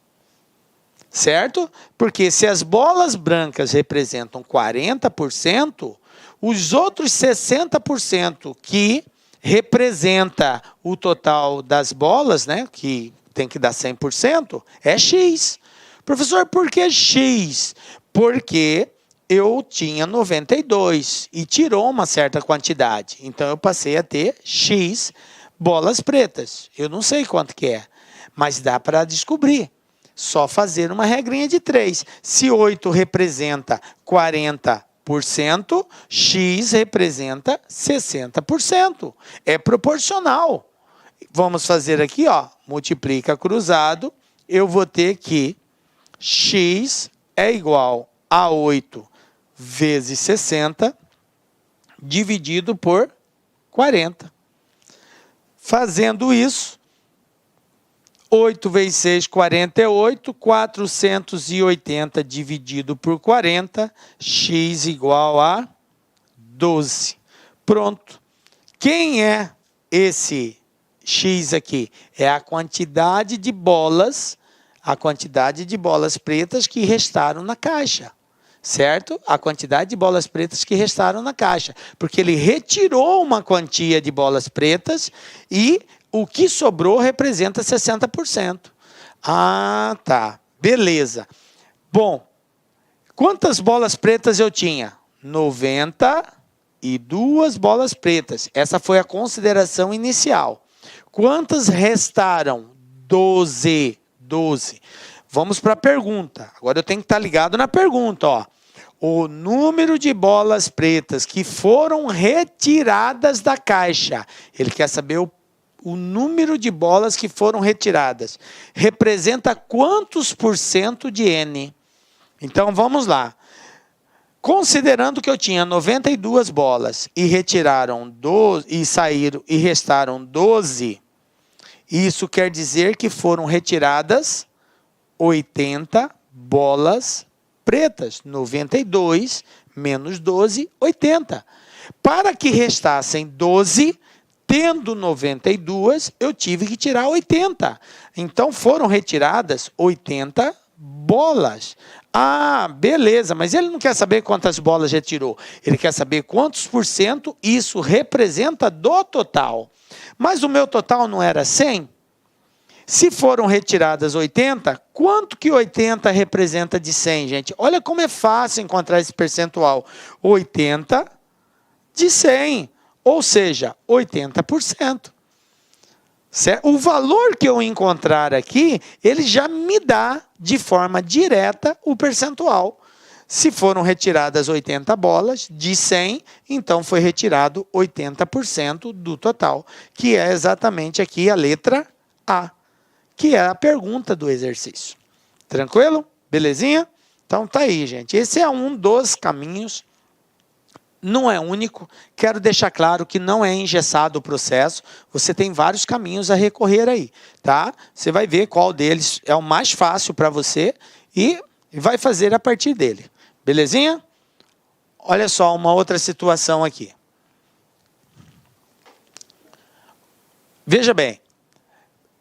Certo? Porque se as bolas brancas representam 40%, os outros 60% que representa o total das bolas, né, que tem que dar 100%, é X. Professor, por que X? Porque eu tinha 92 e tirou uma certa quantidade. Então, eu passei a ter X bolas pretas. Eu não sei quanto que é, mas dá para descobrir. Só fazer uma regrinha de 3. Se 8 representa 40%, X representa 60%. É proporcional. Vamos fazer aqui, ó, multiplica cruzado. Eu vou ter que X é igual a 8 vezes 60 dividido por 40. Fazendo isso, 8 vezes 6, 48, 480 dividido por 40, x igual a 12. Pronto. Quem é esse x aqui? É a quantidade de bolas pretas que restaram na caixa. Certo? A quantidade de bolas pretas que restaram na caixa. Porque ele retirou uma quantia de bolas pretas e o que sobrou representa 60%. Ah, tá. Beleza. Bom, quantas bolas pretas eu tinha? 92 bolas pretas. Essa foi a consideração inicial. Quantas restaram? 12. Vamos para a pergunta. Agora eu tenho que estar ligado na pergunta, ó. O número de bolas pretas que foram retiradas da caixa. Ele quer saber o número de bolas que foram retiradas. Representa quantos por cento de N? Então vamos lá. Considerando que eu tinha 92 bolas e retiraram 12 e saíram e restaram 12, isso quer dizer que foram retiradas 80 bolas pretas. 92 menos 12, 80. Para que restassem 12, tendo 92, eu tive que tirar 80. Então foram retiradas 80 bolas. Ah, beleza, mas ele não quer saber quantas bolas retirou. Ele quer saber quantos por cento isso representa do total. Mas o meu total não era 100? Se foram retiradas 80, quanto que 80 representa de 100, gente? Olha como é fácil encontrar esse percentual. 80 de 100, ou seja, 80%. Certo? O valor que eu encontrar aqui, ele já me dá de forma direta o percentual. Se foram retiradas 80 bolas de 100, então foi retirado 80% do total, que é exatamente aqui a letra A, que é a pergunta do exercício. Tranquilo? Belezinha? Então tá aí, gente. Esse é um dos caminhos. Não é único, quero deixar claro que não é engessado o processo, você tem vários caminhos a recorrer aí, tá? Você vai ver qual deles é o mais fácil para você e vai fazer a partir dele, belezinha? Olha só uma outra situação aqui. Veja bem,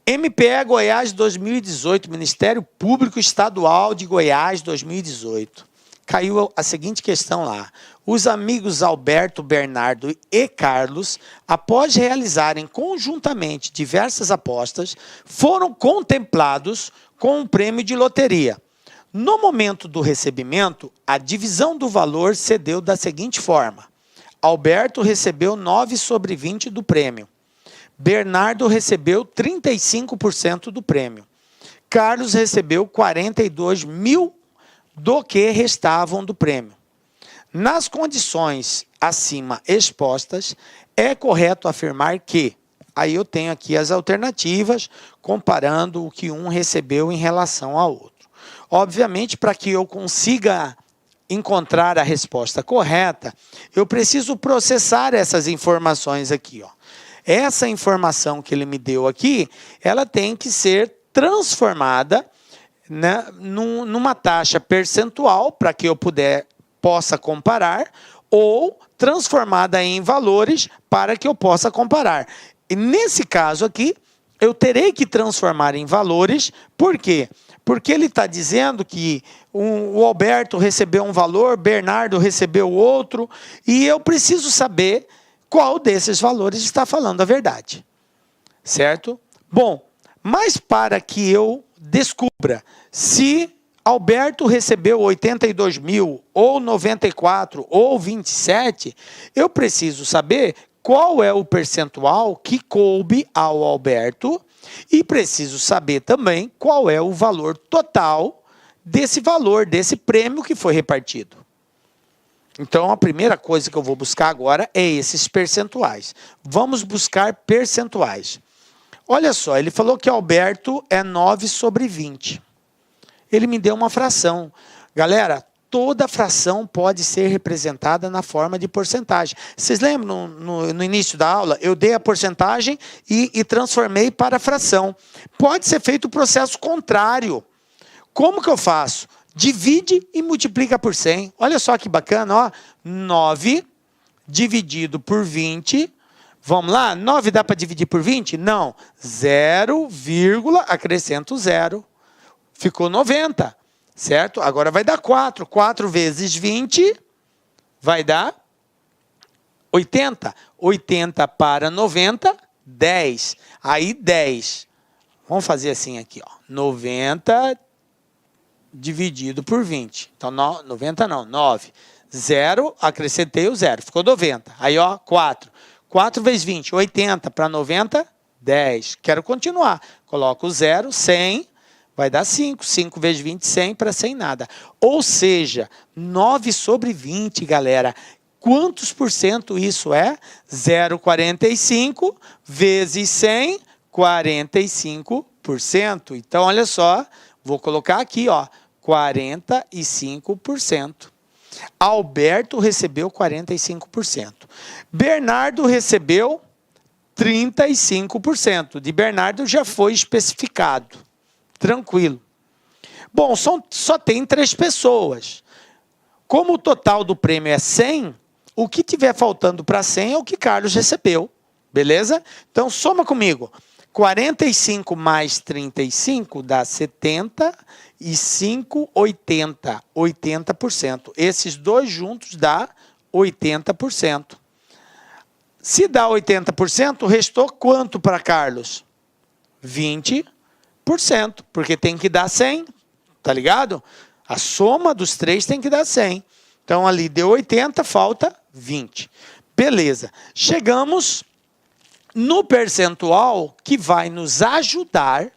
MPE Goiás 2018, Ministério Público Estadual de Goiás 2018. Caiu a seguinte questão lá. Os amigos Alberto, Bernardo e Carlos, após realizarem conjuntamente diversas apostas, foram contemplados com um prêmio de loteria. No momento do recebimento, a divisão do valor se deu da seguinte forma. Alberto recebeu 9/20 do prêmio. Bernardo recebeu 35% do prêmio. Carlos recebeu 42 mil do que restavam do prêmio. Nas condições acima expostas, é correto afirmar que, aí eu tenho aqui as alternativas, comparando o que um recebeu em relação ao outro. Obviamente, para que eu consiga encontrar a resposta correta, eu preciso processar essas informações aqui, ó. Essa informação que ele me deu aqui, ela tem que ser transformada, né, numa taxa percentual para que eu possa comparar, ou transformada em valores para que eu possa comparar. E nesse caso aqui, eu terei que transformar em valores, por quê? Porque ele está dizendo que o Alberto recebeu um valor, Bernardo recebeu outro, e eu preciso saber qual desses valores está falando a verdade. Certo? Bom, mas para que eu descubra se Alberto recebeu 82 mil, ou 94, ou 27, eu preciso saber qual é o percentual que coube ao Alberto e preciso saber também qual é o valor total desse valor, desse prêmio que foi repartido. Então, a primeira coisa que eu vou buscar agora é esses percentuais. Vamos buscar percentuais. Olha só, ele falou que Alberto é 9/20. Ele me deu uma fração. Galera, toda fração pode ser representada na forma de porcentagem. Vocês lembram, no início da aula, eu dei a porcentagem e transformei para fração. Pode ser feito o processo contrário. Como que eu faço? Divide e multiplica por 100. Olha só que bacana, ó. 9 dividido por 20... Vamos lá? 9 dá para dividir por 20? Não. 0, acrescento 0. Ficou 90, certo? Agora vai dar 4. 4 vezes 20 vai dar 80. 80 para 90, 10. Aí 10. Vamos fazer assim aqui, ó. 90 dividido por 20. Então, 90 não, 9. 0, acrescentei o 0, ficou 90. Aí, ó, 4. 4 vezes 20, 80 para 90, 10. Quero continuar. Coloco o 0, 100, vai dar 5. 5 vezes 20, 100 para 100 nada. Ou seja, 9 sobre 20, galera. Quantos por cento isso é? 0,45 vezes 100, 45%. Então, olha só, vou colocar aqui, ó, 45%. Alberto recebeu 45%. Bernardo recebeu 35%. De Bernardo já foi especificado. Tranquilo. Bom, só tem 3 pessoas. Como o total do prêmio é 100, o que tiver faltando para 100 é o que Carlos recebeu. Beleza? Então, soma comigo. 45 mais 35 dá 70 e 5, 80. 80%. Esses dois juntos dá 80%. Se dá 80%, restou quanto para Carlos? 20%, porque tem que dar 100, tá ligado? A soma dos 3 tem que dar 100. Então, ali deu 80, falta 20. Beleza. Chegamos no percentual que vai nos ajudar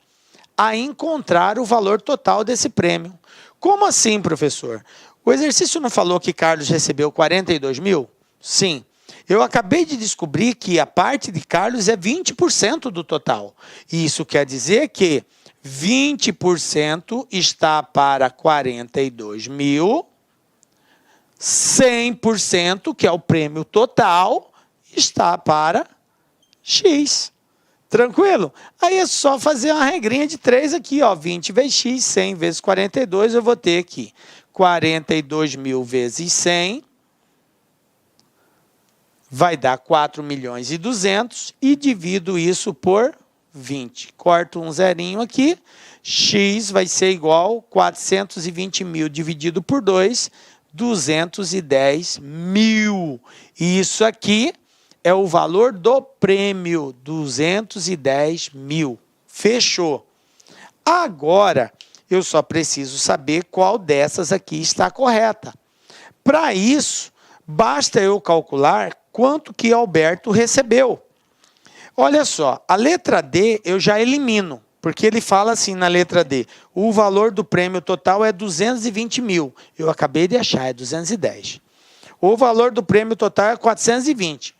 a encontrar o valor total desse prêmio. Como assim, professor? O exercício não falou que Carlos recebeu 42 mil? Sim. Eu acabei de descobrir que a parte de Carlos é 20% do total. Isso quer dizer que 20% está para 42 mil, 100%, que é o prêmio total, está para X. Tranquilo? Aí é só fazer uma regrinha de 3 aqui, ó, 20 vezes X, 100 vezes 42, eu vou ter aqui 42 mil vezes 100, vai dar 4.200.000 e divido isso por 20. Corto um zerinho aqui, X vai ser igual 420 mil dividido por 2, 210 mil. E isso aqui é o valor do prêmio, 210 mil. Fechou. Agora, eu só preciso saber qual dessas aqui está correta. Para isso, basta eu calcular quanto que Alberto recebeu. Olha só, a letra D eu já elimino, porque ele fala assim na letra D, o valor do prêmio total é 220 mil. Eu acabei de achar, é 210. O valor do prêmio total é 420.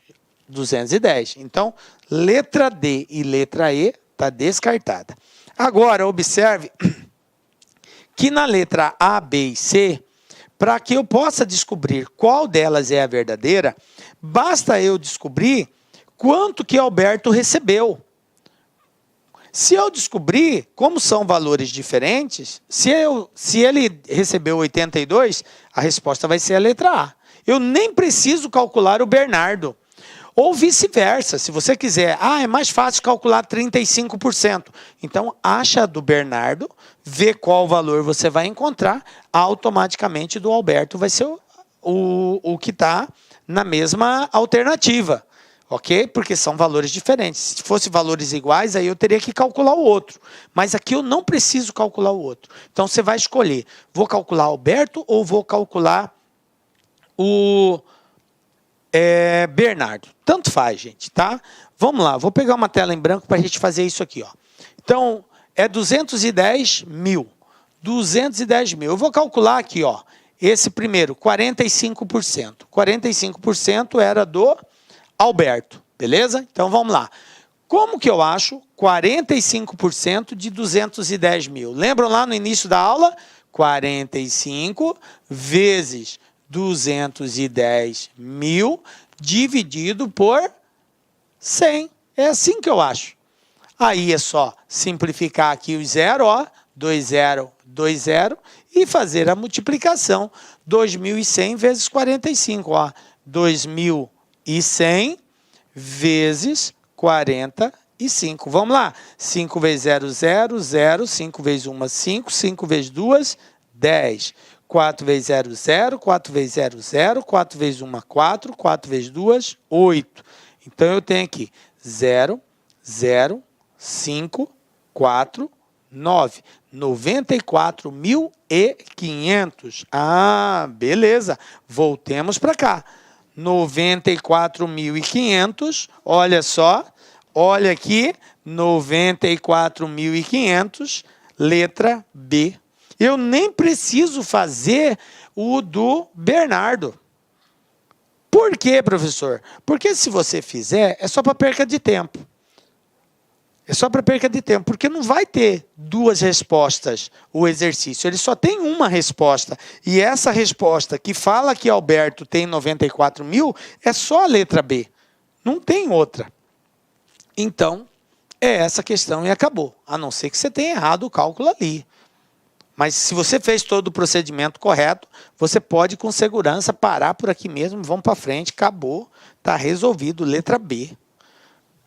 210. Então, letra D e letra E está descartada. Agora, observe que na letra A, B e C, para que eu possa descobrir qual delas é a verdadeira, basta eu descobrir quanto que Alberto recebeu. Se eu descobrir, como são valores diferentes, se ele recebeu 82, a resposta vai ser a letra A. Eu nem preciso calcular o Bernardo. Ou vice-versa, se você quiser, é mais fácil calcular 35%. Então, acha do Bernardo, vê qual valor você vai encontrar, automaticamente do Alberto vai ser o que está na mesma alternativa. Ok? Porque são valores diferentes. Se fossem valores iguais, aí eu teria que calcular o outro. Mas aqui eu não preciso calcular o outro. Então, você vai escolher, vou calcular Alberto ou vou calcular o Bernardo. Tanto faz, gente, tá? Vamos lá, vou pegar uma tela em branco para a gente fazer isso aqui, ó. Então, é 210 mil. 210 mil. Eu vou calcular aqui, ó, esse primeiro, 45%. 45% era do Alberto, beleza? Então, vamos lá. Como que eu acho 45% de 210 mil? Lembram lá no início da aula? 45 vezes 210 mil dividido por 100. É assim que eu acho. Aí é só simplificar aqui o zero, ó, 20, 20, e fazer a multiplicação. 2.100 vezes 45, ó, 2.100 vezes 45. Vamos lá. 5 vezes 0, 0, 0. 5 vezes 1, 5. 5 vezes 2, 10. 4 vezes 0, 0, 4 vezes 0, 0, 4 vezes 1, 4, 4 vezes 2, 8. Então, eu tenho aqui 0, 0, 5, 4, 9. 94.500. Ah, beleza. Voltemos para cá. 94.500. Olha só. Olha aqui. 94.500. Letra B. Eu nem preciso fazer o do Bernardo. Por quê, professor? Porque se você fizer, é só para perca de tempo. É só para perca de tempo, porque não vai ter duas respostas o exercício. Ele só tem uma resposta. E essa resposta que fala que Alberto tem 94 mil é só a letra B. Não tem outra. Então, é essa questão e acabou. A não ser que você tenha errado o cálculo ali. Mas se você fez todo o procedimento correto, você pode com segurança parar por aqui mesmo, vamos para frente, acabou, está resolvido, letra B.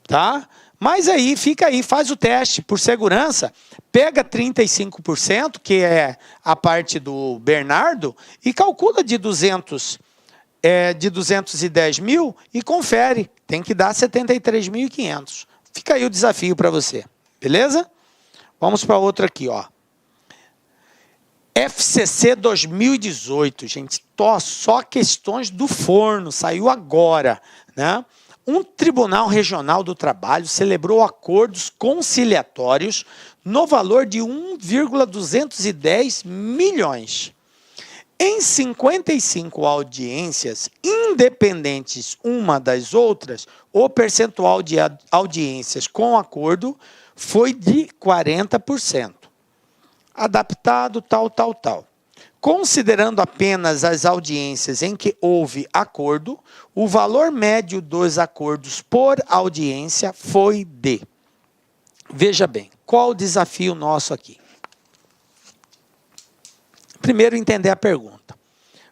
Tá? Mas aí, fica aí, faz o teste por segurança, pega 35%, que é a parte do Bernardo, e calcula de 210 mil e confere. Tem que dar 73.500. Fica aí o desafio para você, beleza? Vamos para outra aqui, ó. FCC 2018, gente, só questões do forno, saiu agora, né? Um Tribunal Regional do Trabalho celebrou acordos conciliatórios no valor de 1,210 milhões. Em 55 audiências independentes uma das outras, o percentual de audiências com acordo foi de 40%. Adaptado, tal. Considerando apenas as audiências em que houve acordo, o valor médio dos acordos por audiência foi de... Veja bem, qual o desafio nosso aqui? Primeiro, entender a pergunta.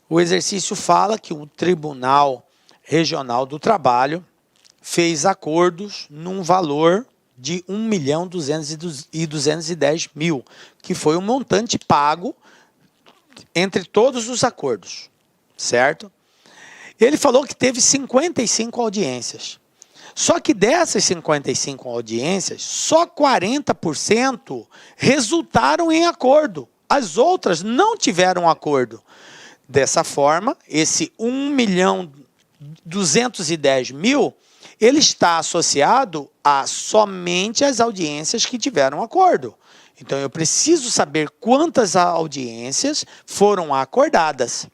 O exercício fala que o Tribunal Regional do Trabalho fez acordos num valor de 1.210 mil, que foi o montante pago entre todos os acordos, certo? Ele falou que teve 55 audiências. Só que dessas 55 audiências, só 40% resultaram em acordo. As outras não tiveram acordo. Dessa forma, esse 1.210 mil, ele está associado a somente as audiências que tiveram acordo. Então, eu preciso saber quantas audiências foram acordadas.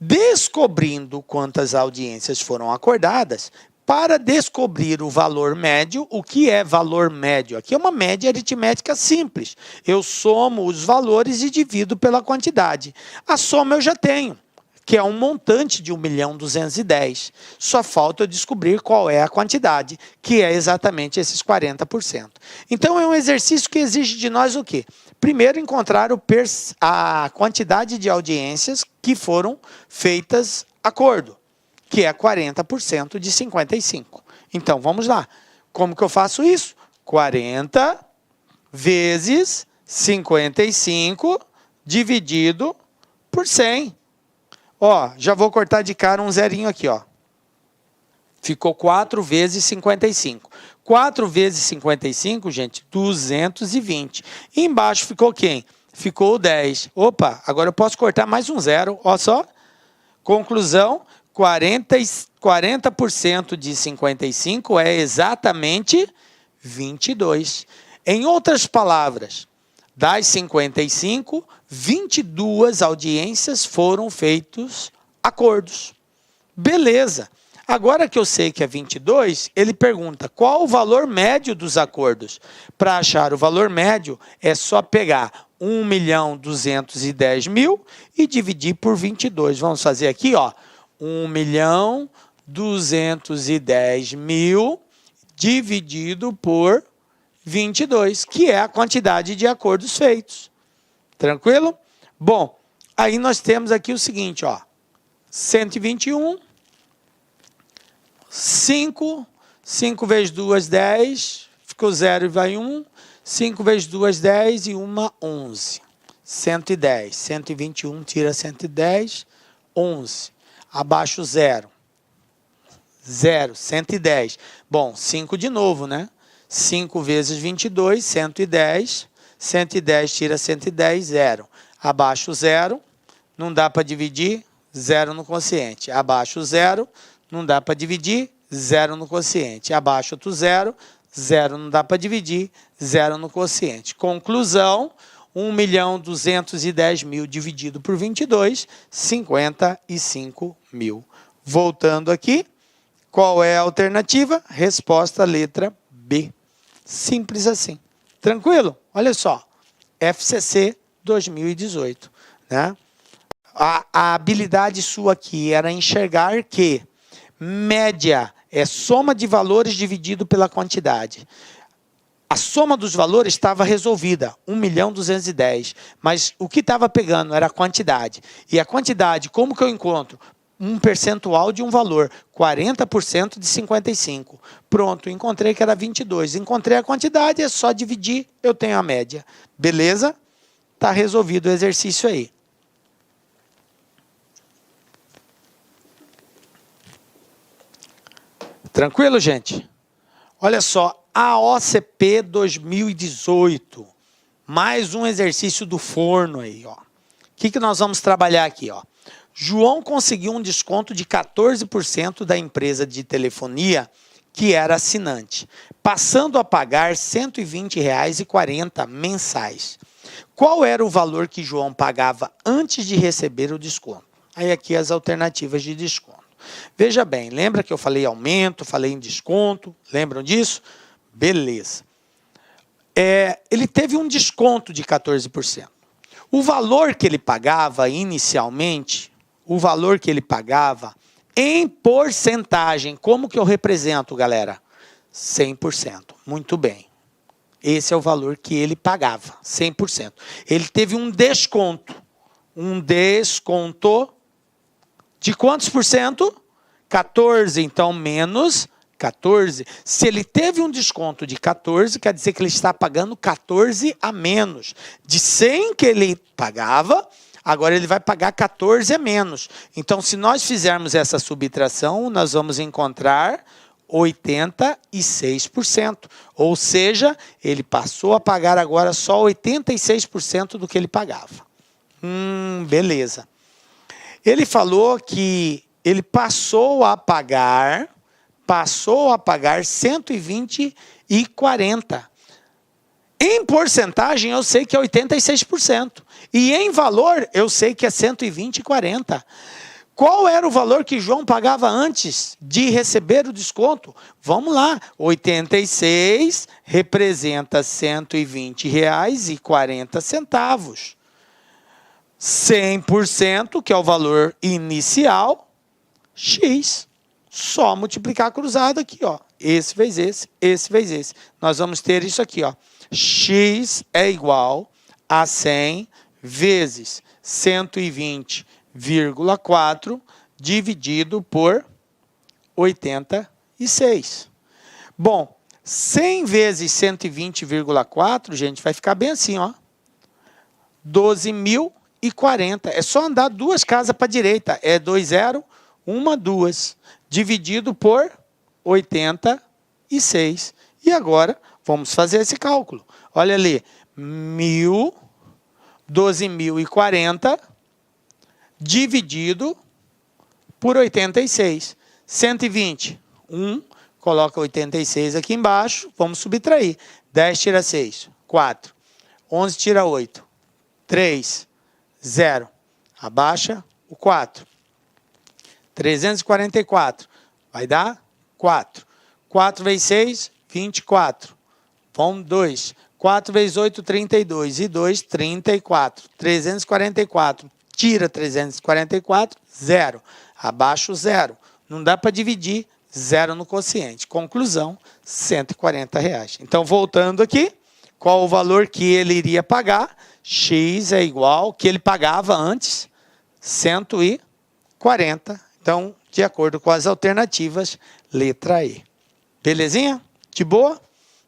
Descobrindo quantas audiências foram acordadas, para descobrir o valor médio, o que é valor médio? Aqui é uma média aritmética simples. Eu somo os valores e divido pela quantidade. A soma eu já tenho, que é um montante de 1.210. Só falta eu descobrir qual é a quantidade, que é exatamente esses 40%. Então, é um exercício que exige de nós o quê? Primeiro, encontrar a quantidade de audiências que foram feitas acordo, que é 40% de 55. Então, vamos lá. Como que eu faço isso? 40 vezes 55 dividido por 100. Ó, já vou cortar de cara um zerinho aqui, ó. Ficou 4 vezes 55. 4 vezes 55, gente, 220. E embaixo ficou quem? Ficou 10. Opa, agora eu posso cortar mais um zero, ó só. Conclusão, 40% de 55 é exatamente 22. Em outras palavras, das 55, 22 audiências foram feitos acordos. Beleza. Agora que eu sei que é 22, ele pergunta qual o valor médio dos acordos. Para achar o valor médio, é só pegar 1.210 mil e dividir por 22. Vamos fazer aqui, ó, 1.210 mil dividido por 22, que é a quantidade de acordos feitos. Tranquilo? Bom, aí nós temos aqui o seguinte, ó, 121, 5 vezes 2, 10, ficou 0 e vai 1, 5 vezes 2, 10 e 1, 11. 110, 121 tira 110, 11. Abaixo 0. 0, 110. Bom, 5 de novo, né? 5 vezes 22, 110. 110 tira 110, 0. Abaixo 0, não dá para dividir, 0 no quociente. Abaixo 0, não dá para dividir, 0 no quociente. Abaixo outro 0, 0 não dá para dividir, 0 no quociente. Conclusão, 1.210.000 dividido por 22, 55.000. Voltando aqui, qual é a alternativa? Resposta letra B. Simples assim. Tranquilo? Olha só, FCC 2018. Né? A habilidade sua aqui era enxergar que média é soma de valores dividido pela quantidade. A soma dos valores estava resolvida, 1.210.000, mas o que estava pegando era a quantidade. E a quantidade, como que eu encontro? Um percentual de um valor, 40% de 55. Pronto, encontrei que era 22. Encontrei a quantidade, é só dividir, eu tenho a média. Beleza? Está resolvido o exercício aí. Tranquilo, gente? Olha só, a OCP 2018. Mais um exercício do forno aí, ó. O que nós vamos trabalhar aqui, ó? João conseguiu um desconto de 14% da empresa de telefonia que era assinante, passando a pagar R$ 120,40 mensais. Qual era o valor que João pagava antes de receber o desconto? Aí aqui as alternativas de desconto. Veja bem, lembra que eu falei aumento, falei em desconto? Lembram disso? Beleza. Ele teve um desconto de 14%. O valor que ele pagava inicialmente, o valor que ele pagava em porcentagem, como que eu represento, galera? 100%. Muito bem. Esse é o valor que ele pagava, 100%. Ele teve um desconto. Um desconto de quantos por cento? 14, então menos 14. Se ele teve um desconto de 14, quer dizer que ele está pagando 14 a menos. De 100 que ele pagava, agora ele vai pagar 14 a menos. Então, se nós fizermos essa subtração, nós vamos encontrar 86%. Ou seja, ele passou a pagar agora só 86% do que ele pagava. Beleza. Ele falou que ele passou a pagar 120,40. Em porcentagem, eu sei que é 86%. E em valor, eu sei que é 120,40. Qual era o valor que João pagava antes de receber o desconto? Vamos lá. 86 representa R$ 120,40. 100%, que é o valor inicial, X. Só multiplicar cruzado aqui, ó. Esse vezes esse, esse vezes esse. Nós vamos ter isso aqui, ó. X é igual a 100 vezes 120,4 dividido por 86. Bom, 100 vezes 120,4, gente, vai ficar bem assim, ó. 12.040. É só andar 2 casas para a direita. É 20, 1, 2. Dividido por 86. E agora, vamos fazer esse cálculo. Olha ali, 12.040 dividido por 86. 120, 1, coloca 86 aqui embaixo, vamos subtrair. 10 tira 6, 4. 11 tira 8, 3, 0. Abaixa o 4. 344, vai dar 4. 4 vezes 6, 24. Vão 2. 4 vezes 8, 32. E 2, 34. 344. Tira 344, 0. Abaixo 0. Não dá para dividir, 0 no quociente. Conclusão, R$ 140. Então, voltando aqui, qual o valor que ele iria pagar? X é igual, que ele pagava antes, 140. Então, de acordo com as alternativas, letra E. Belezinha? De boa?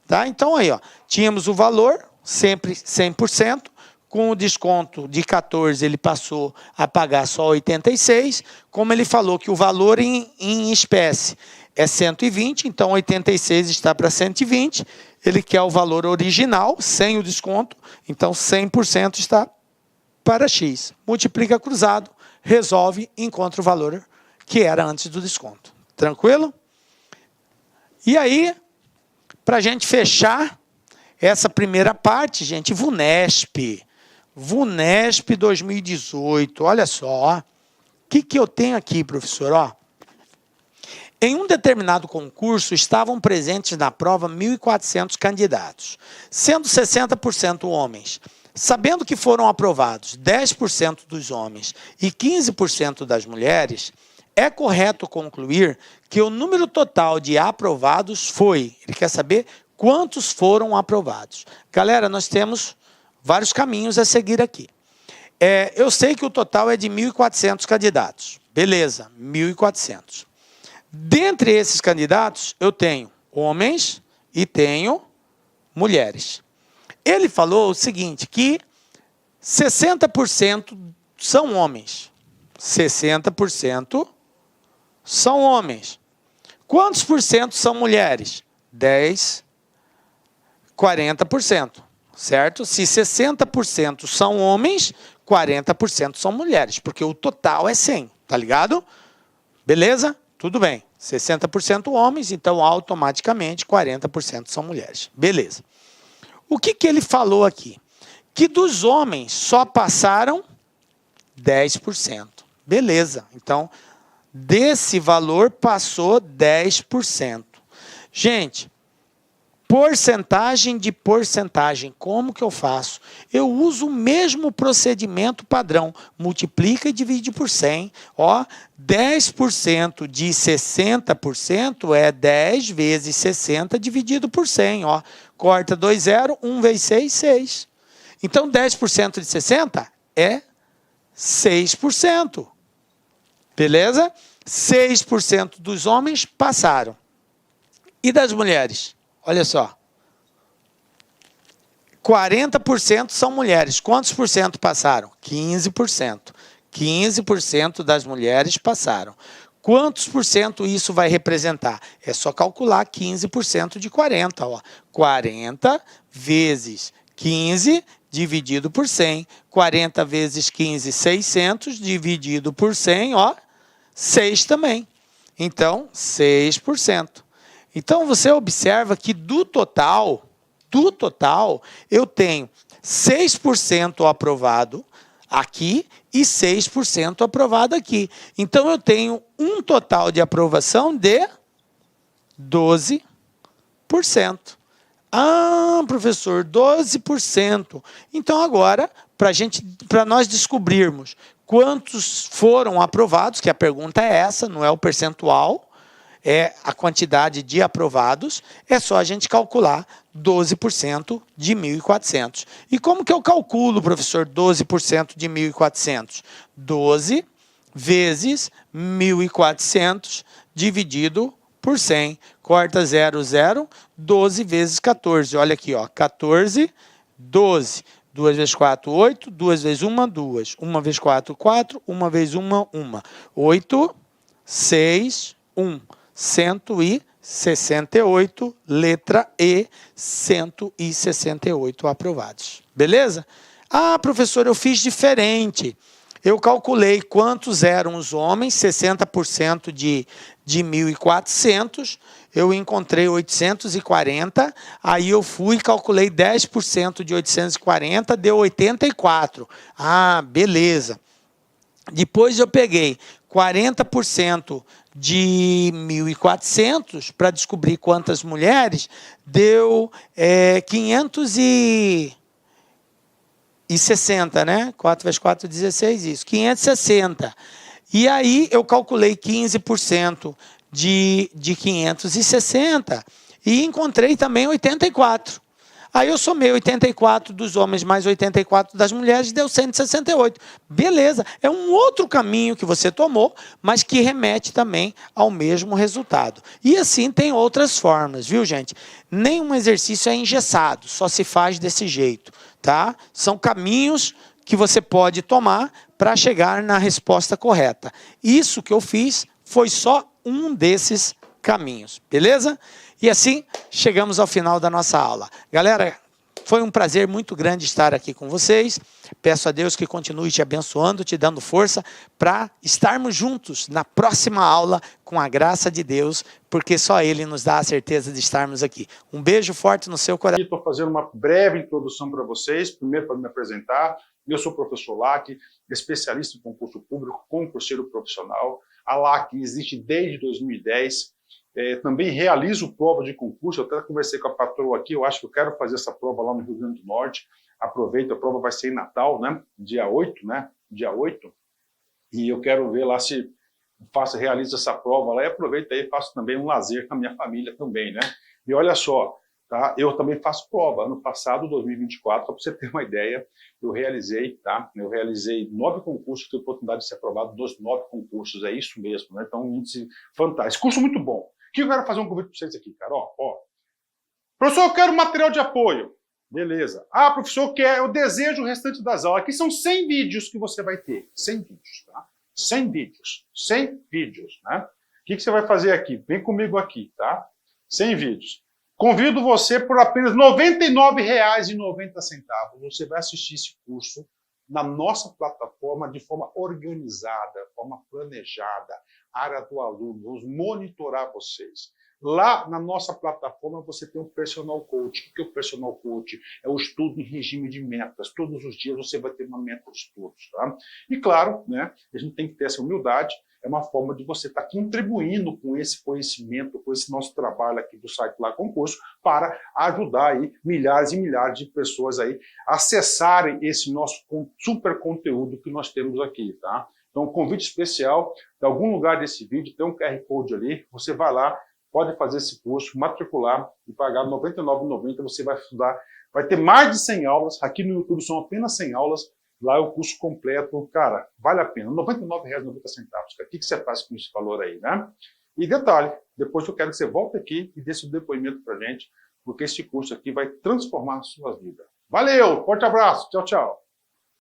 Tá? Então, aí, ó, tínhamos o valor, sempre 100%, com o desconto de 14, ele passou a pagar só 86. Como ele falou que o valor em espécie é 120, então 86 está para 120. Ele quer o valor original, sem o desconto, então 100% está para X. Multiplica cruzado, resolve, encontra o valor que era antes do desconto. Tranquilo? E aí, para a gente fechar essa primeira parte, gente, VUNESP 2018, olha só. O que eu tenho aqui, professor? Ó, em um determinado concurso, estavam presentes na prova 1.400 candidatos, sendo 60% homens. Sabendo que foram aprovados 10% dos homens e 15% das mulheres, é correto concluir que o número total de aprovados foi... Ele quer saber quantos foram aprovados. Galera, nós temos vários caminhos a seguir aqui. Eu sei que o total é de 1.400 candidatos. Beleza, 1.400. Dentre esses candidatos, eu tenho homens e tenho mulheres. Ele falou o seguinte, que 60% são homens. 60% são homens. Quantos por cento são mulheres? 10, 40%. Certo? Se 60% são homens, 40% são mulheres, porque o total é 100, tá ligado? Beleza? Tudo bem. 60% homens, então automaticamente 40% são mulheres. Beleza. O que ele falou aqui? Que dos homens só passaram 10%. Beleza. Então, desse valor passou 10%. Gente, porcentagem de porcentagem, como que eu faço? Eu uso o mesmo procedimento padrão, multiplica e divide por 100. Ó, 10% de 60% é 10 vezes 60 dividido por 100. Ó, corta 2 zero, 1 vezes 6, 6. Então, 10% de 60 é 6%. Beleza? 6% dos homens passaram. E das mulheres? Olha só, 40% são mulheres. Quantos por cento passaram? 15%. 15% das mulheres passaram. Quantos por cento isso vai representar? É só calcular 15% de 40. Ó. 40 vezes 15 dividido por 100. 40 vezes 15, 600 dividido por 100, ó, 6 também. Então, 6%. Então, você observa que do total, eu tenho 6% aprovado aqui e 6% aprovado aqui. Então, eu tenho um total de aprovação de 12%. Ah, professor, 12%. Então, agora, para nós descobrirmos quantos foram aprovados, que a pergunta é essa, não é o percentual, é a quantidade de aprovados, é só a gente calcular 12% de 1.400. E como que eu calculo, professor, 12% de 1.400? 12 vezes 1.400 dividido por 100. Corta 0, 0, 12 vezes 14. Olha aqui, ó, 14, 12. 2 vezes 4, 8. 2 vezes 1, 2. 1 vezes 4, 4. 1 vezes 1, 1. 8, 6, 1. 168, letra E, 168 aprovados. Beleza? Ah, professor, eu fiz diferente. Eu calculei quantos eram os homens, 60% de 1.400, eu encontrei 840, aí eu fui e calculei 10% de 840, deu 84. Ah, beleza. Depois eu peguei 40% de 1.400 para descobrir quantas mulheres, deu 560, né? 4 vezes 4, 16, isso. 560. E aí eu calculei 15% de 560 e encontrei também 84. Aí eu somei 84 dos homens mais 84 das mulheres, deu 168. Beleza, é um outro caminho que você tomou, mas que remete também ao mesmo resultado. E assim tem outras formas, viu, gente? Nenhum exercício é engessado, só se faz desse jeito, tá? São caminhos que você pode tomar para chegar na resposta correta. Isso que eu fiz foi só um desses caminhos, beleza? E assim chegamos ao final da nossa aula. Galera, foi um prazer muito grande estar aqui com vocês. Peço a Deus que continue te abençoando, te dando força para estarmos juntos na próxima aula com a graça de Deus, porque só Ele nos dá a certeza de estarmos aqui. Um beijo forte no seu coração. Estou fazendo uma breve introdução para vocês, primeiro para me apresentar. Eu sou o professor LAC, especialista em concurso público, concurseiro profissional. A LAC existe desde 2010. Também realizo prova de concurso. Eu até conversei com a patroa aqui, eu acho que eu quero fazer essa prova lá no Rio Grande do Norte. Aproveito, a prova vai ser em Natal, né? Dia 8, né? Dia 8. E eu quero ver lá se realizo essa prova lá e aproveito aí e faço também um lazer com a minha família também, né? E olha só, tá? Eu também faço prova. Ano passado, 2024, só para você ter uma ideia, eu realizei, tá? Eu realizei 9 concursos, tive a oportunidade de ser aprovado dos 9 concursos, é isso mesmo, né? Então, um índice fantástico. Curso muito bom. O que eu quero fazer um convite para vocês aqui, cara? Ó. Professor, eu quero material de apoio. Beleza. Ah, professor, eu desejo o restante das aulas. Aqui são 100 vídeos que você vai ter. 100 vídeos, tá? 100 vídeos. 100 vídeos, né? O que você vai fazer aqui? Vem comigo aqui, tá? 100 vídeos. Convido você por apenas R$ 99,90. Você vai assistir esse curso na nossa plataforma de forma organizada, forma planejada, área do aluno, vamos monitorar vocês. Lá na nossa plataforma você tem um personal coach. O que é o personal coach? É o estudo em regime de metas. Todos os dias você vai ter uma meta de estudos, tá? E claro, né, a gente tem que ter essa humildade. É uma forma de você estar contribuindo com esse conhecimento, com esse nosso trabalho aqui do site Lá Concurso, para ajudar aí milhares e milhares de pessoas aí a acessarem esse nosso super conteúdo que nós temos aqui, tá? Então, um convite especial, de algum lugar desse vídeo, tem um QR Code ali, você vai lá, pode fazer esse curso, matricular e pagar R$ 99,90, você vai estudar, vai ter mais de 100 aulas, aqui no YouTube são apenas 100 aulas, lá é o curso completo, cara, vale a pena, R$ 99,90, cara. O que você faz com esse valor aí, né? E detalhe, depois eu quero que você volte aqui e dê seu depoimento pra gente, porque esse curso aqui vai transformar a sua vida. Valeu, forte abraço, tchau, tchau.